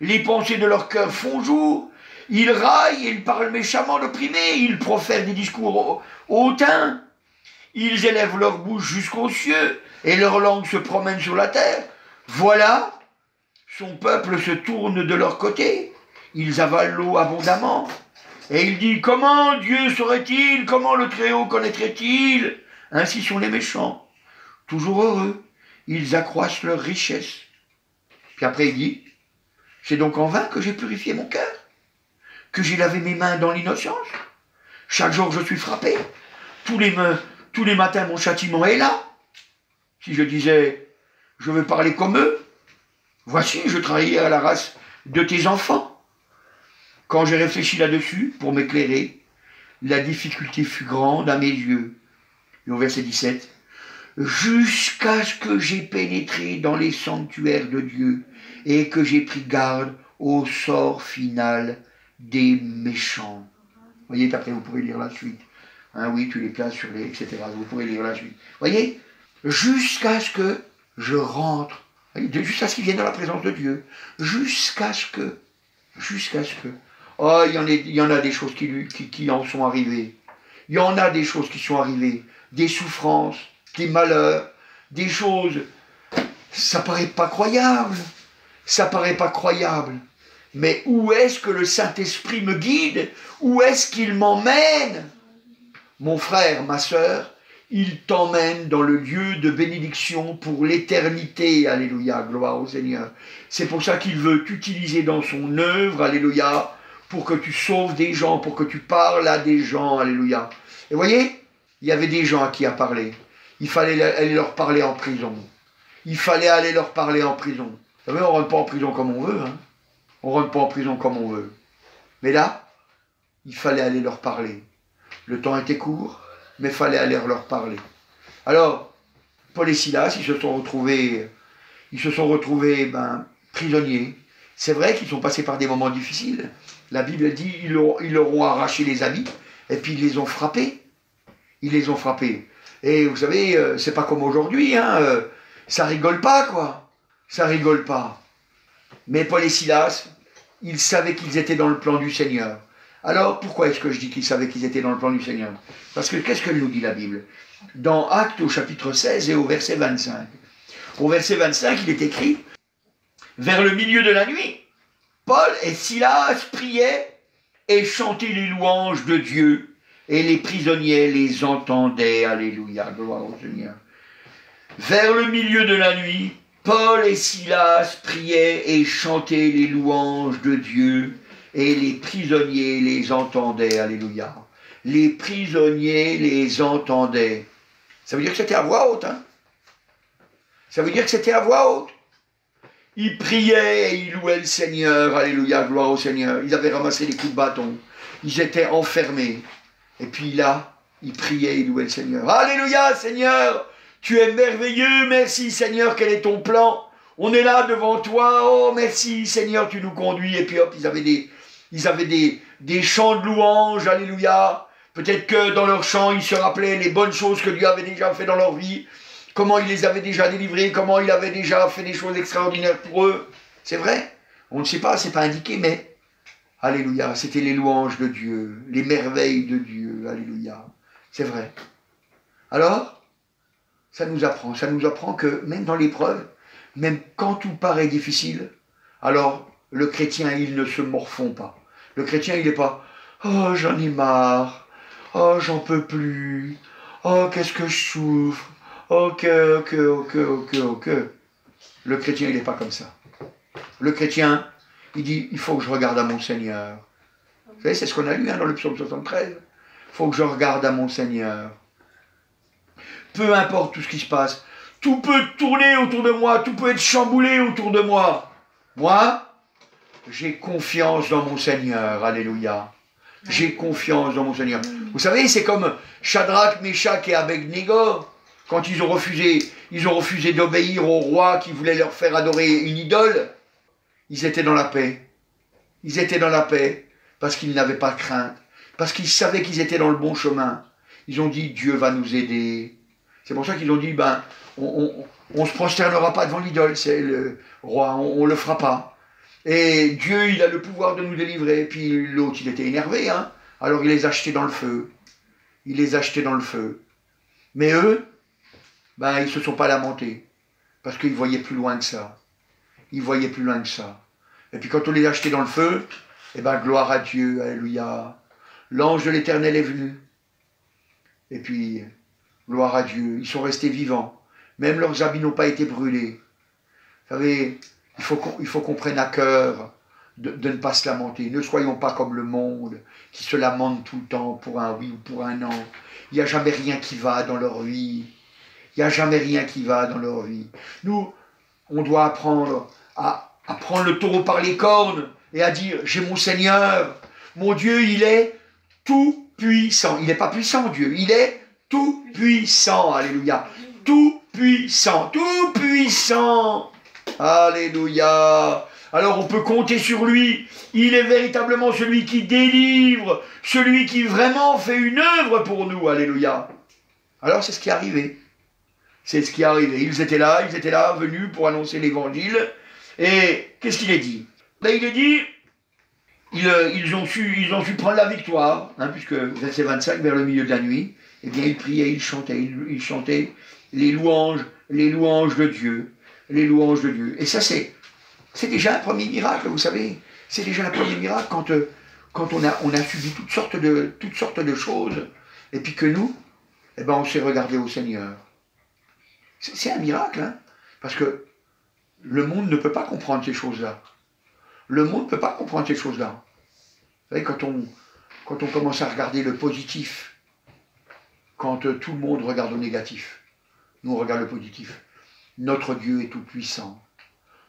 Les pensées de leur cœur font jour. Ils raillent, ils parlent méchamment d'opprimés. Ils profèrent des discours hautains. Ils élèvent leur bouche jusqu'aux cieux et leur langue se promène sur la terre. Voilà, son peuple se tourne de leur côté. Ils avalent l'eau abondamment. Et il dit, comment Dieu saurait-il? Comment le Très-Haut connaîtrait-il? Ainsi sont les méchants, toujours heureux. Ils accroissent leur richesse. Puis après il dit, c'est donc en vain que j'ai purifié mon cœur, que j'ai lavé mes mains dans l'innocence. Chaque jour je suis frappé. Tous les matins mon châtiment est là. Si je disais, je veux parler comme eux, voici, je trahis à la race de tes enfants. Quand j'ai réfléchi là-dessus, pour m'éclairer, la difficulté fut grande à mes yeux. Et au verset 17, jusqu'à ce que j'ai pénétré dans les sanctuaires de Dieu et que j'ai pris garde au sort final des méchants. Vous voyez, après vous pourrez lire la suite. Hein, oui, tu les places sur les... etc. Vous pourrez lire la suite. Vous voyez, jusqu'à ce que je rentre, jusqu'à ce qu'il vienne dans la présence de Dieu, jusqu'à ce que, oh, il y en a des choses qui en sont arrivées. Il y en a des choses qui sont arrivées, des souffrances, des malheurs, des choses, ça paraît pas croyable, mais où est-ce que le Saint-Esprit me guide? Où est-ce qu'il m'emmène? Mon frère, ma sœur, il t'emmène dans le lieu de bénédiction pour l'éternité. Alléluia, gloire au Seigneur. C'est pour ça qu'il veut t'utiliser dans son œuvre, alléluia, pour que tu sauves des gens, pour que tu parles à des gens, alléluia. Et vous voyez, il y avait des gens à qui a parlé. Il fallait aller leur parler en prison. Il fallait aller leur parler en prison. Vous savez, on ne rentre pas en prison comme on veut. Hein. On ne rentre pas en prison comme on veut. Mais là, il fallait aller leur parler. Le temps était court, mais il fallait aller leur parler. Alors, Paul et Silas, ils se sont retrouvés prisonniers. C'est vrai qu'ils sont passés par des moments difficiles. La Bible dit ils leur ont arraché les habits, et puis ils les ont frappés. Et vous savez, c'est pas comme aujourd'hui, hein, ça rigole pas, quoi. Ça rigole pas. Mais Paul et Silas, ils savaient qu'ils étaient dans le plan du Seigneur. Alors, pourquoi est-ce que je dis qu'ils savaient qu'ils étaient dans le plan du Seigneur? Parce que qu'est-ce que nous dit la Bible? Dans Actes au chapitre 16 et au verset 25. Au verset 25, il est écrit « Vers le milieu de la nuit, Paul et Silas priaient et chantaient les louanges de Dieu, et les prisonniers les entendaient. » Alléluia, gloire au Seigneur. Vers le milieu de la nuit, Paul et Silas priaient et chantaient les louanges de Dieu, et les prisonniers les entendaient. Alléluia. Les prisonniers les entendaient. Ça veut dire que c'était à voix haute, hein? Ça veut dire que c'était à voix haute. Ils priaient et ils louaient le Seigneur. Alléluia, gloire au Seigneur. Ils avaient ramassé les coups de bâton. Ils étaient enfermés. Et puis là, ils priaient et ils louaient le Seigneur. Alléluia, Seigneur, tu es merveilleux. Merci, Seigneur, quel est ton plan? On est là devant toi. Oh, merci, Seigneur, tu nous conduis. Et puis hop, ils avaient des chants de louange. Alléluia. Peut-être que dans leurs chants, ils se rappelaient les bonnes choses que Dieu avait déjà fait dans leur vie. Comment il les avait déjà délivrés, comment il avait déjà fait des choses extraordinaires pour eux. C'est vrai, on ne sait pas, c'est pas indiqué, mais alléluia, c'était les louanges de Dieu, les merveilles de Dieu, alléluia. C'est vrai. Alors, ça nous apprend que même dans l'épreuve, même quand tout paraît difficile, alors le chrétien, il ne se morfond pas. Le chrétien, il n'est pas « Oh, j'en ai marre, oh, j'en peux plus, oh, qu'est-ce que je souffre ». Ok. Le chrétien, il n'est pas comme ça. Le chrétien, il dit, il faut que je regarde à mon Seigneur. Vous savez, c'est ce qu'on a lu dans le psaume 73. Il faut que je regarde à mon Seigneur. Peu importe tout ce qui se passe, tout peut tourner autour de moi, tout peut être chamboulé autour de moi. Moi, j'ai confiance dans mon Seigneur. Alléluia. J'ai confiance dans mon Seigneur. Vous savez, c'est comme Shadrach, Meshach et Abednego. Quand ils ont refusé d'obéir au roi qui voulait leur faire adorer une idole, ils étaient dans la paix. Ils étaient dans la paix parce qu'ils n'avaient pas crainte, parce qu'ils savaient qu'ils étaient dans le bon chemin. Ils ont dit, Dieu va nous aider. C'est pour ça qu'ils ont dit, on se prosternera pas devant l'idole, c'est le roi, on le fera pas. Et Dieu, il a le pouvoir de nous délivrer. Et puis l'autre, il était énervé, hein. Alors il les a jetés dans le feu. Mais eux, ils ne se sont pas lamentés, parce qu'ils voyaient plus loin que ça. Et puis quand on les a jetés dans le feu, gloire à Dieu, alléluia. L'ange de l'Éternel est venu. Et puis, gloire à Dieu, ils sont restés vivants. Même leurs habits n'ont pas été brûlés. Vous savez, il faut qu'on prenne à cœur de ne pas se lamenter. Ne soyons pas comme le monde, qui se lamente tout le temps pour un oui ou pour un non. Il n'y a jamais rien qui va dans leur vie. Nous, on doit apprendre à prendre le taureau par les cornes et à dire, j'ai mon Seigneur, mon Dieu, il est tout puissant. Il n'est pas puissant, Dieu, il est tout puissant, alléluia. Tout puissant. Alléluia. Alors on peut compter sur lui. Il est véritablement celui qui délivre, celui qui vraiment fait une œuvre pour nous. Alléluia. Alors c'est ce qui est arrivé. C'est ce qui est arrivé. Ils étaient là, venus pour annoncer l'évangile. Et qu'est-ce qu'il est dit? Ben, il est dit, ils ont su prendre la victoire, hein, puisque verset 25, vers le milieu de la nuit, eh bien ils priaient, ils chantaient les louanges de Dieu, les louanges de Dieu. Et ça c'est déjà un premier miracle, vous savez. C'est déjà un premier miracle quand on a subi toutes sortes de choses, et puis que nous, eh ben on s'est regardé au Seigneur. C'est un miracle, hein, parce que le monde ne peut pas comprendre ces choses-là. Le monde ne peut pas comprendre ces choses-là. Vous savez, quand on commence à regarder le positif, quand tout le monde regarde le négatif, nous on regarde le positif. Notre Dieu est tout-puissant.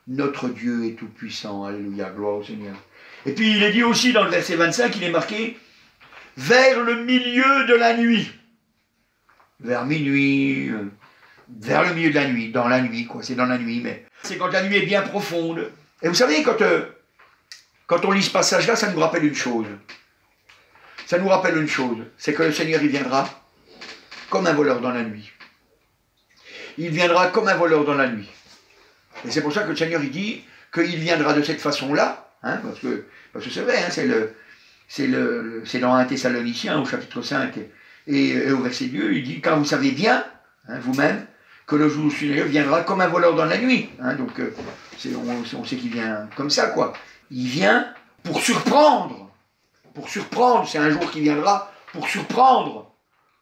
Notre Dieu est tout-puissant. Alléluia, gloire au Seigneur. Et puis il est dit aussi dans le verset 25, il est marqué « vers le milieu de la nuit ». Vers minuit, vers le milieu de la nuit, dans la nuit, quoi. C'est dans la nuit, mais c'est quand la nuit est bien profonde. Et vous savez, quand on lit ce passage-là, ça nous rappelle une chose. Ça nous rappelle une chose, c'est que le Seigneur, il viendra comme un voleur dans la nuit. Il viendra comme un voleur dans la nuit. Et c'est pour ça que le Seigneur, il dit qu'il viendra de cette façon-là, hein, parce que c'est vrai, hein, c'est dans 1 Thessaloniciens, au chapitre 5, et au verset 2, il dit, car vous savez bien, hein, vous-même, que le jour du Seigneur viendra comme un voleur dans la nuit. Hein, donc, on sait qu'il vient comme ça, quoi. Il vient pour surprendre. Pour surprendre, c'est un jour qui viendra pour surprendre.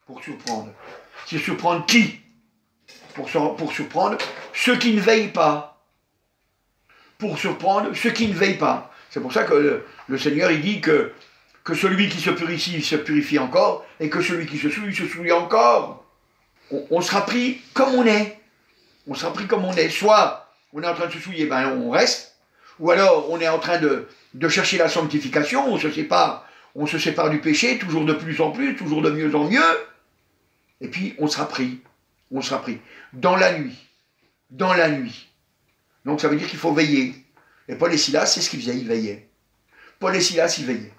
Pour surprendre. C'est surprendre qui? Pour surprendre ceux qui ne veillent pas. Pour surprendre ceux qui ne veillent pas. C'est pour ça que le Seigneur, il dit que celui qui se purifie encore, et que celui qui se souille encore. On sera pris comme on est. On sera pris comme on est. Soit on est en train de se souiller, ben on reste. Ou alors on est en train de chercher la sanctification, on se sépare du péché, toujours de plus en plus, toujours de mieux en mieux. Et puis on sera pris. On sera pris. Dans la nuit. Dans la nuit. Donc ça veut dire qu'il faut veiller. Et Paul et Silas, c'est ce qu'ils faisaient, ils veillaient. Paul et Silas, ils veillaient.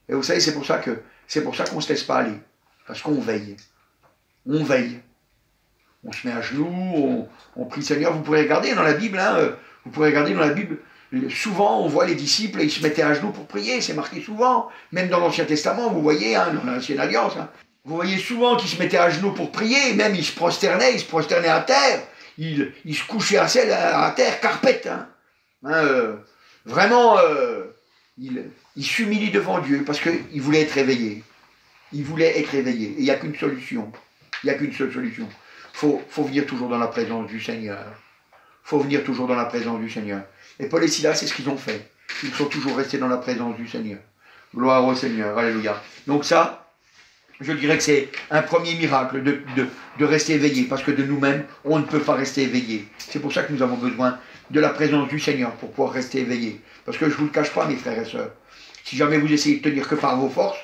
Et vous savez, c'est pour ça qu'on ne se laisse pas aller. Parce qu'on veille. On veille. On se met à genoux, on prie le Seigneur. Vous pourrez regarder dans la Bible, hein, souvent on voit les disciples, ils se mettaient à genoux pour prier, c'est marqué souvent. Même dans l'Ancien Testament, vous voyez, hein, dans l'Ancienne Alliance, hein, vous voyez souvent qu'ils se mettaient à genoux pour prier, même ils se prosternaient à terre, ils se couchaient à terre, carpette. Hein. Vraiment, ils s'humilient devant Dieu parce qu'ils voulaient être réveillés. Ils voulaient être réveillés. Et il n'y a qu'une solution. Il n'y a qu'une seule solution. Faut venir toujours dans la présence du Seigneur. Faut venir toujours dans la présence du Seigneur. Et Paul et Silas, c'est ce qu'ils ont fait. Ils sont toujours restés dans la présence du Seigneur. Gloire au Seigneur. Alléluia. Donc ça, je dirais que c'est un premier miracle de rester éveillé. Parce que de nous-mêmes, on ne peut pas rester éveillé. C'est pour ça que nous avons besoin de la présence du Seigneur pour pouvoir rester éveillé. Parce que je ne vous le cache pas, mes frères et sœurs. Si jamais vous essayez de tenir que par vos forces,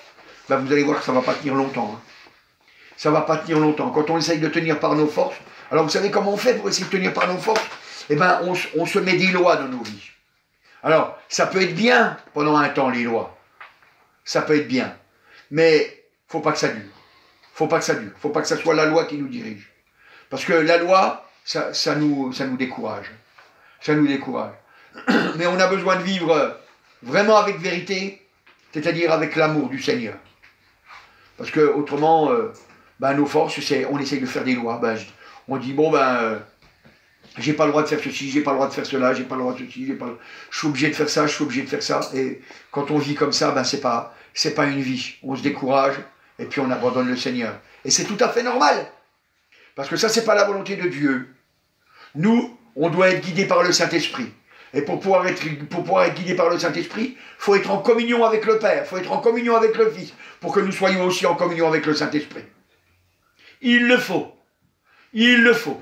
ben vous allez voir que ça ne va pas tenir longtemps. Hein. Ça ne va pas tenir longtemps. Quand on essaye de tenir par nos forces, alors vous savez comment on fait pour essayer de tenir par nos forces? Eh bien, on se met des lois dans nos vies. Alors, ça peut être bien pendant un temps, les lois. Ça peut être bien. Mais il ne faut pas que ça dure. Il ne faut pas que ça dure. Il ne faut pas que ça soit la loi qui nous dirige. Parce que la loi, ça nous décourage. Ça nous décourage. Mais on a besoin de vivre vraiment avec vérité, c'est-à-dire avec l'amour du Seigneur. Parce que autrement, nos forces, on essaye de faire des lois. On dit, j'ai pas le droit de faire ceci, j'ai pas le droit de faire cela, j'ai pas le droit de ceci, je suis obligé de faire ça, je suis obligé de faire ça. Et quand on vit comme ça, c'est pas une vie. On se décourage et puis on abandonne le Seigneur. Et c'est tout à fait normal. Parce que ça, c'est pas la volonté de Dieu. Nous, on doit être guidés par le Saint-Esprit. Et pour pouvoir être guidé par le Saint-Esprit, il faut être en communion avec le Père, il faut être en communion avec le Fils, pour que nous soyons aussi en communion avec le Saint-Esprit. Il le faut. Il le faut.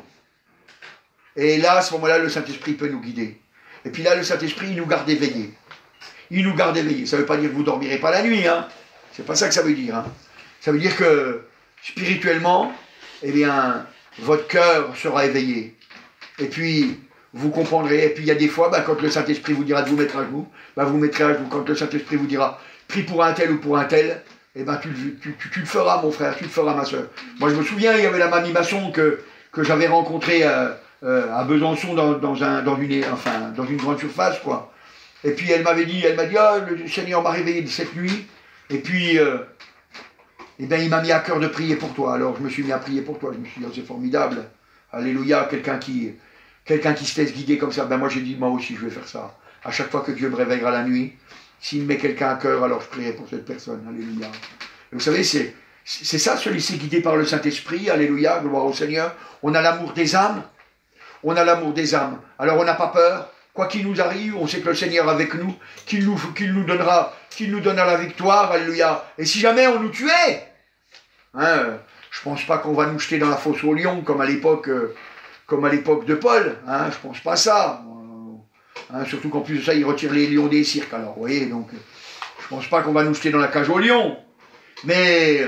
Et là, à ce moment-là, le Saint-Esprit peut nous guider. Et puis là, le Saint-Esprit, il nous garde éveillés. Il nous garde éveillés. Ça ne veut pas dire que vous ne dormirez pas la nuit. Hein. C'est pas ça que ça veut dire. Hein. Ça veut dire que, spirituellement, eh bien, votre cœur sera éveillé. Et puis, vous comprendrez. Et puis il y a des fois, quand le Saint-Esprit vous dira de vous mettre à genoux, vous mettrez à genoux. Quand le Saint-Esprit vous dira, prie pour un tel ou pour un tel, tu le feras, mon frère, tu le feras, ma soeur. Moi, je me souviens, il y avait la mamie Masson que j'avais rencontrée à Besançon dans une grande surface, quoi. Et puis elle m'a dit, le Seigneur m'a réveillé cette nuit, et puis il m'a mis à cœur de prier pour toi. Alors je me suis mis à prier pour toi, je me suis dit, c'est formidable, alléluia, quelqu'un qui se laisse guider comme ça. Moi j'ai dit, moi aussi je vais faire ça. À chaque fois que Dieu me réveillera la nuit, s'il me met quelqu'un à cœur, alors je prierai pour cette personne, alléluia. Et vous savez, c'est ça, se laisser guider par le Saint-Esprit, alléluia, gloire au Seigneur. On a l'amour des âmes, alors on n'a pas peur. Quoi qu'il nous arrive, on sait que le Seigneur est avec nous, qu'il nous donnera la victoire, alléluia. Et si jamais on nous tuait, je ne pense pas qu'on va nous jeter dans la fosse aux lions comme à l'époque de Paul, je ne pense pas ça. Surtout qu'en plus de ça, il retire les lions des cirques, alors, vous voyez, donc, je ne pense pas qu'on va nous jeter dans la cage aux lions. Mais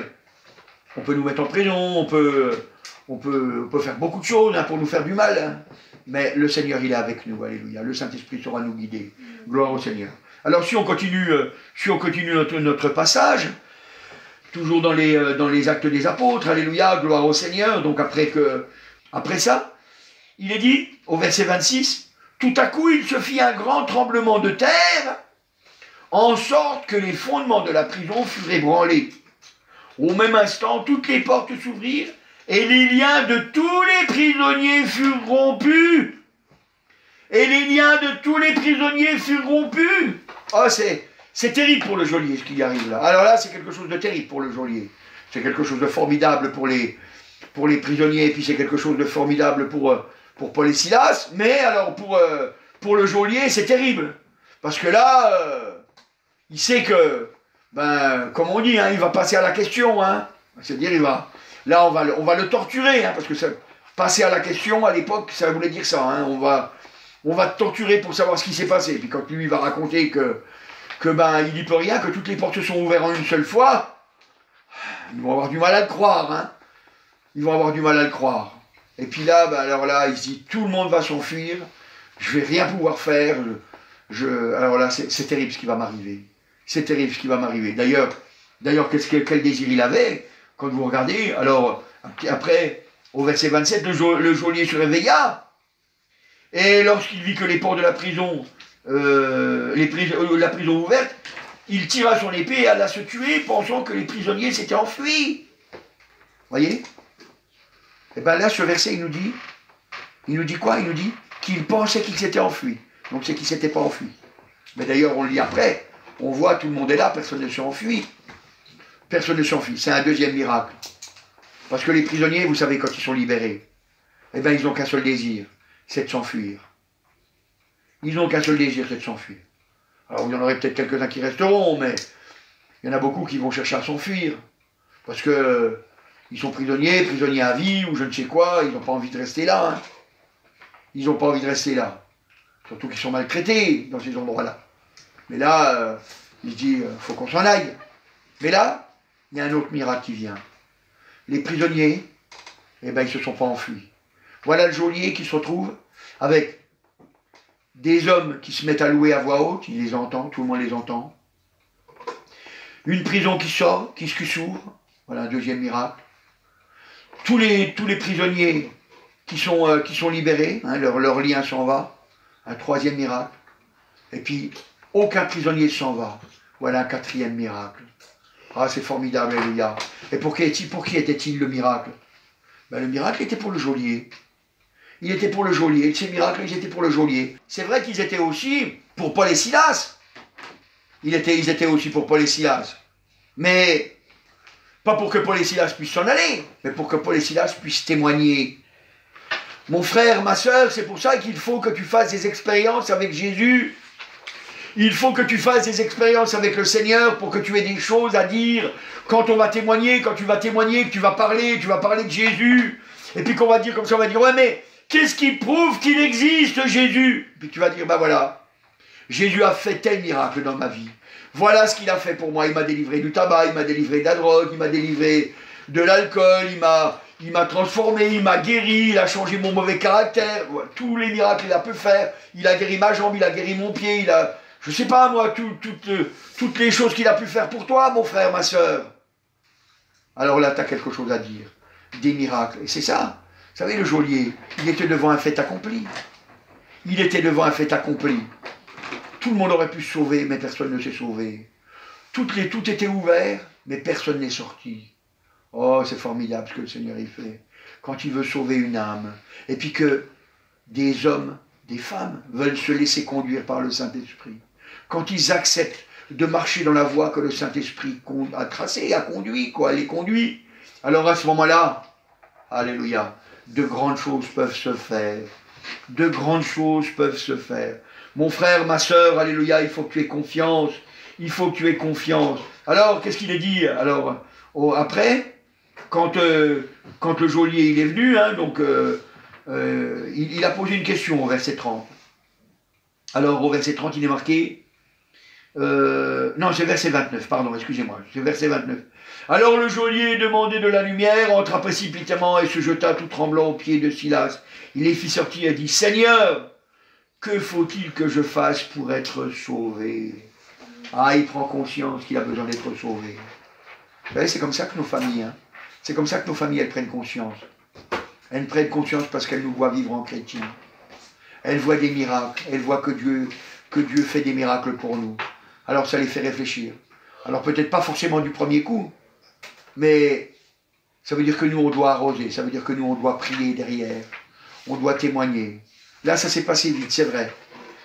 on peut nous mettre en prison, on peut faire beaucoup de choses pour nous faire du mal. Mais le Seigneur, il est avec nous, alléluia. Le Saint-Esprit saura nous guider. Gloire au Seigneur. Alors, si on continue notre passage, toujours dans les actes des apôtres, alléluia, gloire au Seigneur. Donc, après ça, il est dit, au verset 26, tout à coup, il se fit un grand tremblement de terre, en sorte que les fondements de la prison furent ébranlés. Au même instant, toutes les portes s'ouvrirent, et les liens de tous les prisonniers furent rompus. Oh, c'est terrible pour le geôlier, ce qui arrive là. Alors là, c'est quelque chose de terrible pour le geôlier. C'est quelque chose de formidable pour les prisonniers, et puis c'est quelque chose de formidable pour Paul et Silas. Mais alors, pour le geôlier, c'est terrible. Parce que là, il sait que, comme on dit, il va passer à la question. C'est-à-dire, là, on va le torturer, parce que passer à la question, à l'époque, ça voulait dire ça. On va te torturer pour savoir ce qui s'est passé. Puis quand lui, il va raconter que il n'y peut rien, que toutes les portes se sont ouvertes en une seule fois, ils vont avoir du mal à le croire. Ils vont avoir du mal à le croire. Et puis là, alors là, il se dit, tout le monde va s'enfuir, je vais rien pouvoir faire. Alors là, c'est terrible ce qui va m'arriver. C'est terrible ce qui va m'arriver. D'ailleurs, quel désir il avait, quand vous regardez. Alors, après, au verset 27, le geôlier se réveilla, et lorsqu'il vit que les portes de la prison, la prison ouverte, il tira son épée et alla se tuer, pensant que les prisonniers s'étaient enfuis. Voyez? Et bien là, ce verset, il nous dit quoi? Il nous dit qu'il pensait qu'il s'était enfui. Donc c'est qu'il ne s'était pas enfui. Mais d'ailleurs, on le lit après, on voit tout le monde est là, personne ne s'est enfui. Personne ne s'enfuit. C'est un deuxième miracle. Parce que les prisonniers, vous savez, quand ils sont libérés, ils n'ont qu'un seul désir, c'est de s'enfuir. Ils n'ont qu'un seul désir, c'est de s'enfuir. Alors il y en aurait peut-être quelques-uns qui resteront, mais il y en a beaucoup qui vont chercher à s'enfuir. Parce que ils sont prisonniers à vie, ou je ne sais quoi, ils n'ont pas envie de rester là. Ils n'ont pas envie de rester là. Surtout qu'ils sont maltraités dans ces endroits-là. Mais là, il se dit, faut qu'on s'en aille. Mais là, il y a un autre miracle qui vient. Les prisonniers, ils ne se sont pas enfuis. Voilà le geôlier qui se retrouve avec des hommes qui se mettent à louer à voix haute, il les entend, tout le monde les entend. Une prison qui sort, qui s'ouvre, voilà un deuxième miracle. Tous les prisonniers qui sont libérés, leur lien s'en va, un troisième miracle. Et puis, aucun prisonnier s'en va, voilà un quatrième miracle. Ah, c'est formidable, alléluia. Et pour qui était-il le miracle? Le miracle était pour le geôlier. Il était pour le geôlier. Ces miracles, ils étaient pour le geôlier. C'est vrai qu'ils étaient aussi pour Paul et Silas. Ils étaient aussi pour Paul et Silas. Mais pas pour que Paul et Silas puissent s'en aller, mais pour que Paul et Silas puissent témoigner. Mon frère, ma soeur, c'est pour ça qu'il faut que tu fasses des expériences avec Jésus. Il faut que tu fasses des expériences avec le Seigneur pour que tu aies des choses à dire. Quand on va témoigner, quand tu vas témoigner, que tu vas parler de Jésus. Et puis qu'on va dire comme ça, on va dire, ouais mais qu'est-ce qui prouve qu'il existe Jésus? Puis tu vas dire, voilà, Jésus a fait tel miracle dans ma vie. Voilà ce qu'il a fait pour moi. Il m'a délivré du tabac, il m'a délivré de la drogue, il m'a délivré de l'alcool, il m'a transformé, il m'a guéri, il a changé mon mauvais caractère. Tous les miracles il a pu faire. Il a guéri ma jambe, il a guéri mon pied, il a... Je sais pas moi, toutes les choses qu'il a pu faire pour toi, mon frère, ma soeur. Alors là, tu as quelque chose à dire. Des miracles. Et c'est ça. Vous savez, le geôlier, il était devant un fait accompli. Il était devant un fait accompli. Tout le monde aurait pu se sauver, mais personne ne s'est sauvé. Tout était ouvert, mais personne n'est sorti. Oh, c'est formidable ce que le Seigneur y fait. Quand il veut sauver une âme, et puis que des hommes, des femmes veulent se laisser conduire par le Saint-Esprit. Quand ils acceptent de marcher dans la voie que le Saint-Esprit a tracée, a conduit, quoi, les conduit. Alors à ce moment-là, alléluia, de grandes choses peuvent se faire. De grandes choses peuvent se faire. Mon frère, ma soeur, alléluia, il faut que tu aies confiance. Il faut que tu aies confiance. Alors, qu'est-ce qu'il est dit? Alors, après, quand le geôlier il est venu, hein, donc il a posé une question au verset 30. Alors, au verset 30, il est marqué... non, c'est verset 29, pardon, excusez-moi, c'est verset 29. Alors le geôlier demandait de la lumière, entra précipitamment et se jeta tout tremblant aux pieds de Silas. Il les fit sortir et dit, Seigneur, que faut-il que je fasse pour être sauvé? Ah, il prend conscience qu'il a besoin d'être sauvé. Vous savez, c'est comme ça que nos familles, hein, c'est comme ça que nos familles, elles prennent conscience. Elles prennent conscience parce qu'elles nous voient vivre en chrétien. Elles voient des miracles, elles voient que Dieu fait des miracles pour nous. Alors ça les fait réfléchir. Alors peut-être pas forcément du premier coup, mais ça veut dire que nous on doit arroser, ça veut dire que nous on doit prier derrière, on doit témoigner. Là ça s'est passé vite, c'est vrai.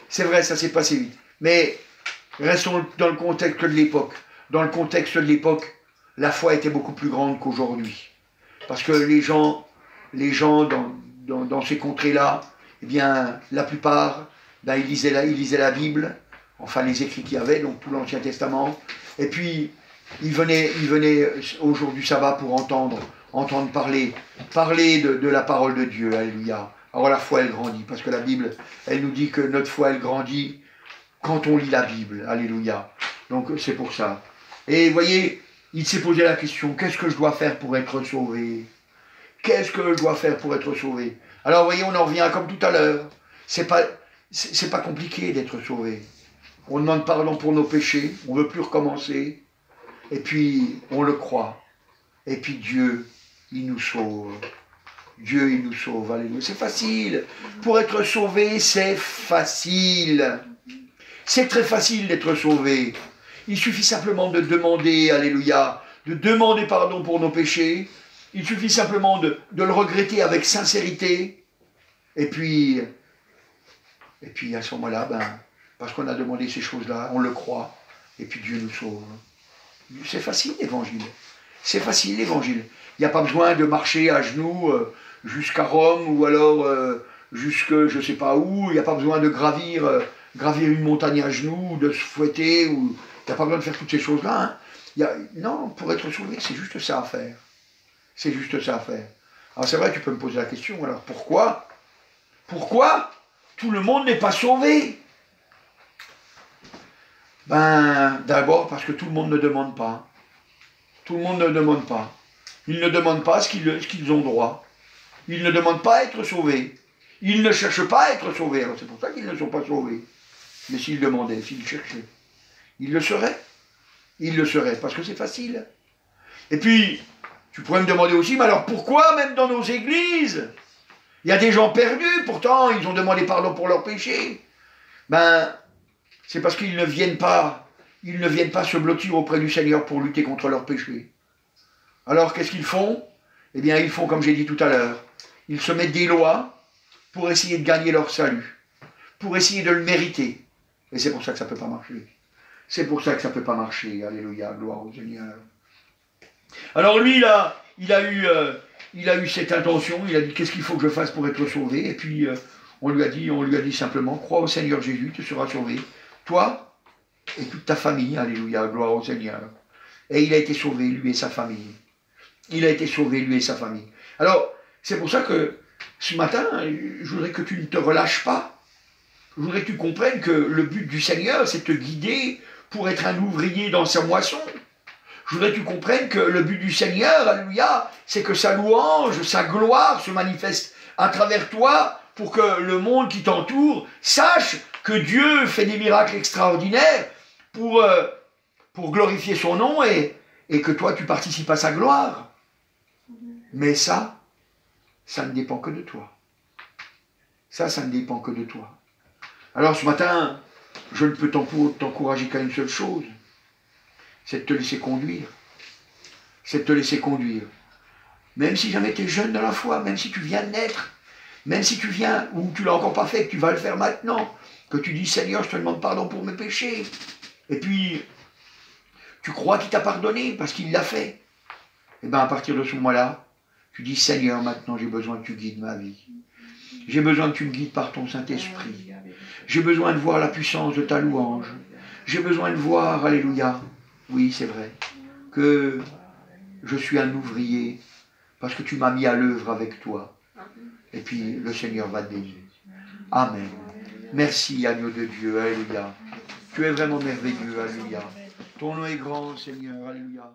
C'est vrai, ça s'est passé vite. Mais restons dans le contexte de l'époque. Dans le contexte de l'époque, la foi était beaucoup plus grande qu'aujourd'hui. Parce que les gens dans ces contrées-là, eh bien, la plupart, ben, ils lisaient la Bible, enfin les écrits qu'il y avait, donc tout l'Ancien Testament, et puis ils venaient au jour du sabbat pour entendre parler de la parole de Dieu, alléluia. Alors la foi, elle grandit, parce que la Bible, elle nous dit que notre foi, elle grandit quand on lit la Bible, alléluia. Donc c'est pour ça. Et vous voyez, il s'est posé la question, qu'est-ce que je dois faire pour être sauvé? Qu'est-ce que je dois faire pour être sauvé? Alors vous voyez, on en revient comme tout à l'heure. C'est pas compliqué d'être sauvé. On demande pardon pour nos péchés, on ne veut plus recommencer, et puis on le croit. Et puis Dieu, il nous sauve. Dieu, il nous sauve. Alléluia. C'est facile. Pour être sauvé, c'est facile. C'est très facile d'être sauvé. Il suffit simplement de demander, alléluia, de demander pardon pour nos péchés. Il suffit simplement de le regretter avec sincérité. Et puis à ce moment-là, parce qu'on a demandé ces choses-là, on le croit. Et puis Dieu nous sauve. C'est facile l'évangile. C'est facile l'évangile. Il n'y a pas besoin de marcher à genoux jusqu'à Rome ou alors jusque je ne sais pas où. Il n'y a pas besoin de gravir une montagne à genoux, ou de se fouetter. Il n'y a pas besoin de faire toutes ces choses-là. Hein. Non, pour être sauvé, c'est juste ça à faire. C'est juste ça à faire. Alors c'est vrai, tu peux me poser la question, alors pourquoi tout le monde n'est pas sauvé? D'abord parce que tout le monde ne demande pas. Tout le monde ne demande pas. Ils ne demandent pas ce qu'ils ont droit. Ils ne demandent pas à être sauvés. Ils ne cherchent pas à être sauvés. Alors c'est pour ça qu'ils ne sont pas sauvés. Mais s'ils demandaient, s'ils cherchaient, ils le seraient. Ils le seraient, parce que c'est facile. Et puis, tu pourrais me demander aussi, mais alors pourquoi même dans nos églises, il y a des gens perdus, pourtant ils ont demandé pardon pour leurs péchés? C'est parce qu'ils ne viennent pas se blottir auprès du Seigneur pour lutter contre leurs péchés. Alors qu'est-ce qu'ils font? Eh bien ils font comme j'ai dit tout à l'heure. Ils se mettent des lois pour essayer de gagner leur salut, pour essayer de le mériter. Et c'est pour ça que ça ne peut pas marcher. C'est pour ça que ça ne peut pas marcher. Alléluia, gloire au Seigneur. Alors lui, il a eu cette intention, il a dit qu'est-ce qu'il faut que je fasse pour être sauvé, et puis on lui a dit simplement, crois au Seigneur Jésus, tu seras sauvé, toi et toute ta famille, alléluia, gloire au Seigneur. Et il a été sauvé, lui et sa famille. Il a été sauvé, lui et sa famille. Alors, c'est pour ça que ce matin, je voudrais que tu ne te relâches pas. Je voudrais que tu comprennes que le but du Seigneur, c'est de te guider pour être un ouvrier dans sa moisson. Je voudrais que tu comprennes que le but du Seigneur, alléluia, c'est que sa louange, sa gloire se manifeste à travers toi pour que le monde qui t'entoure sache que Dieu fait des miracles extraordinaires pour glorifier son nom et que toi tu participes à sa gloire. Mais ça ne dépend que de toi. Ça ne dépend que de toi. Alors ce matin, je ne peux t'encourager qu'à une seule chose, c'est de te laisser conduire. C'est de te laisser conduire. Même si jamais tu es jeune dans la foi, même si tu viens de naître, même si tu viens, ou tu ne l'as encore pas fait, que tu vas le faire maintenant, que tu dis Seigneur, je te demande pardon pour mes péchés, et puis tu crois qu'il t'a pardonné parce qu'il l'a fait, et bien à partir de ce moment-là, tu dis Seigneur, maintenant j'ai besoin que tu guides ma vie. J'ai besoin que tu me guides par ton Saint-Esprit. J'ai besoin de voir la puissance de ta louange. J'ai besoin de voir, alléluia, oui c'est vrai, que je suis un ouvrier parce que tu m'as mis à l'œuvre avec toi. Et puis le Seigneur va t'aider. Amen. Merci, agneau de Dieu, alléluia. Tu es vraiment merveilleux, alléluia. Ton nom est grand, Seigneur, alléluia.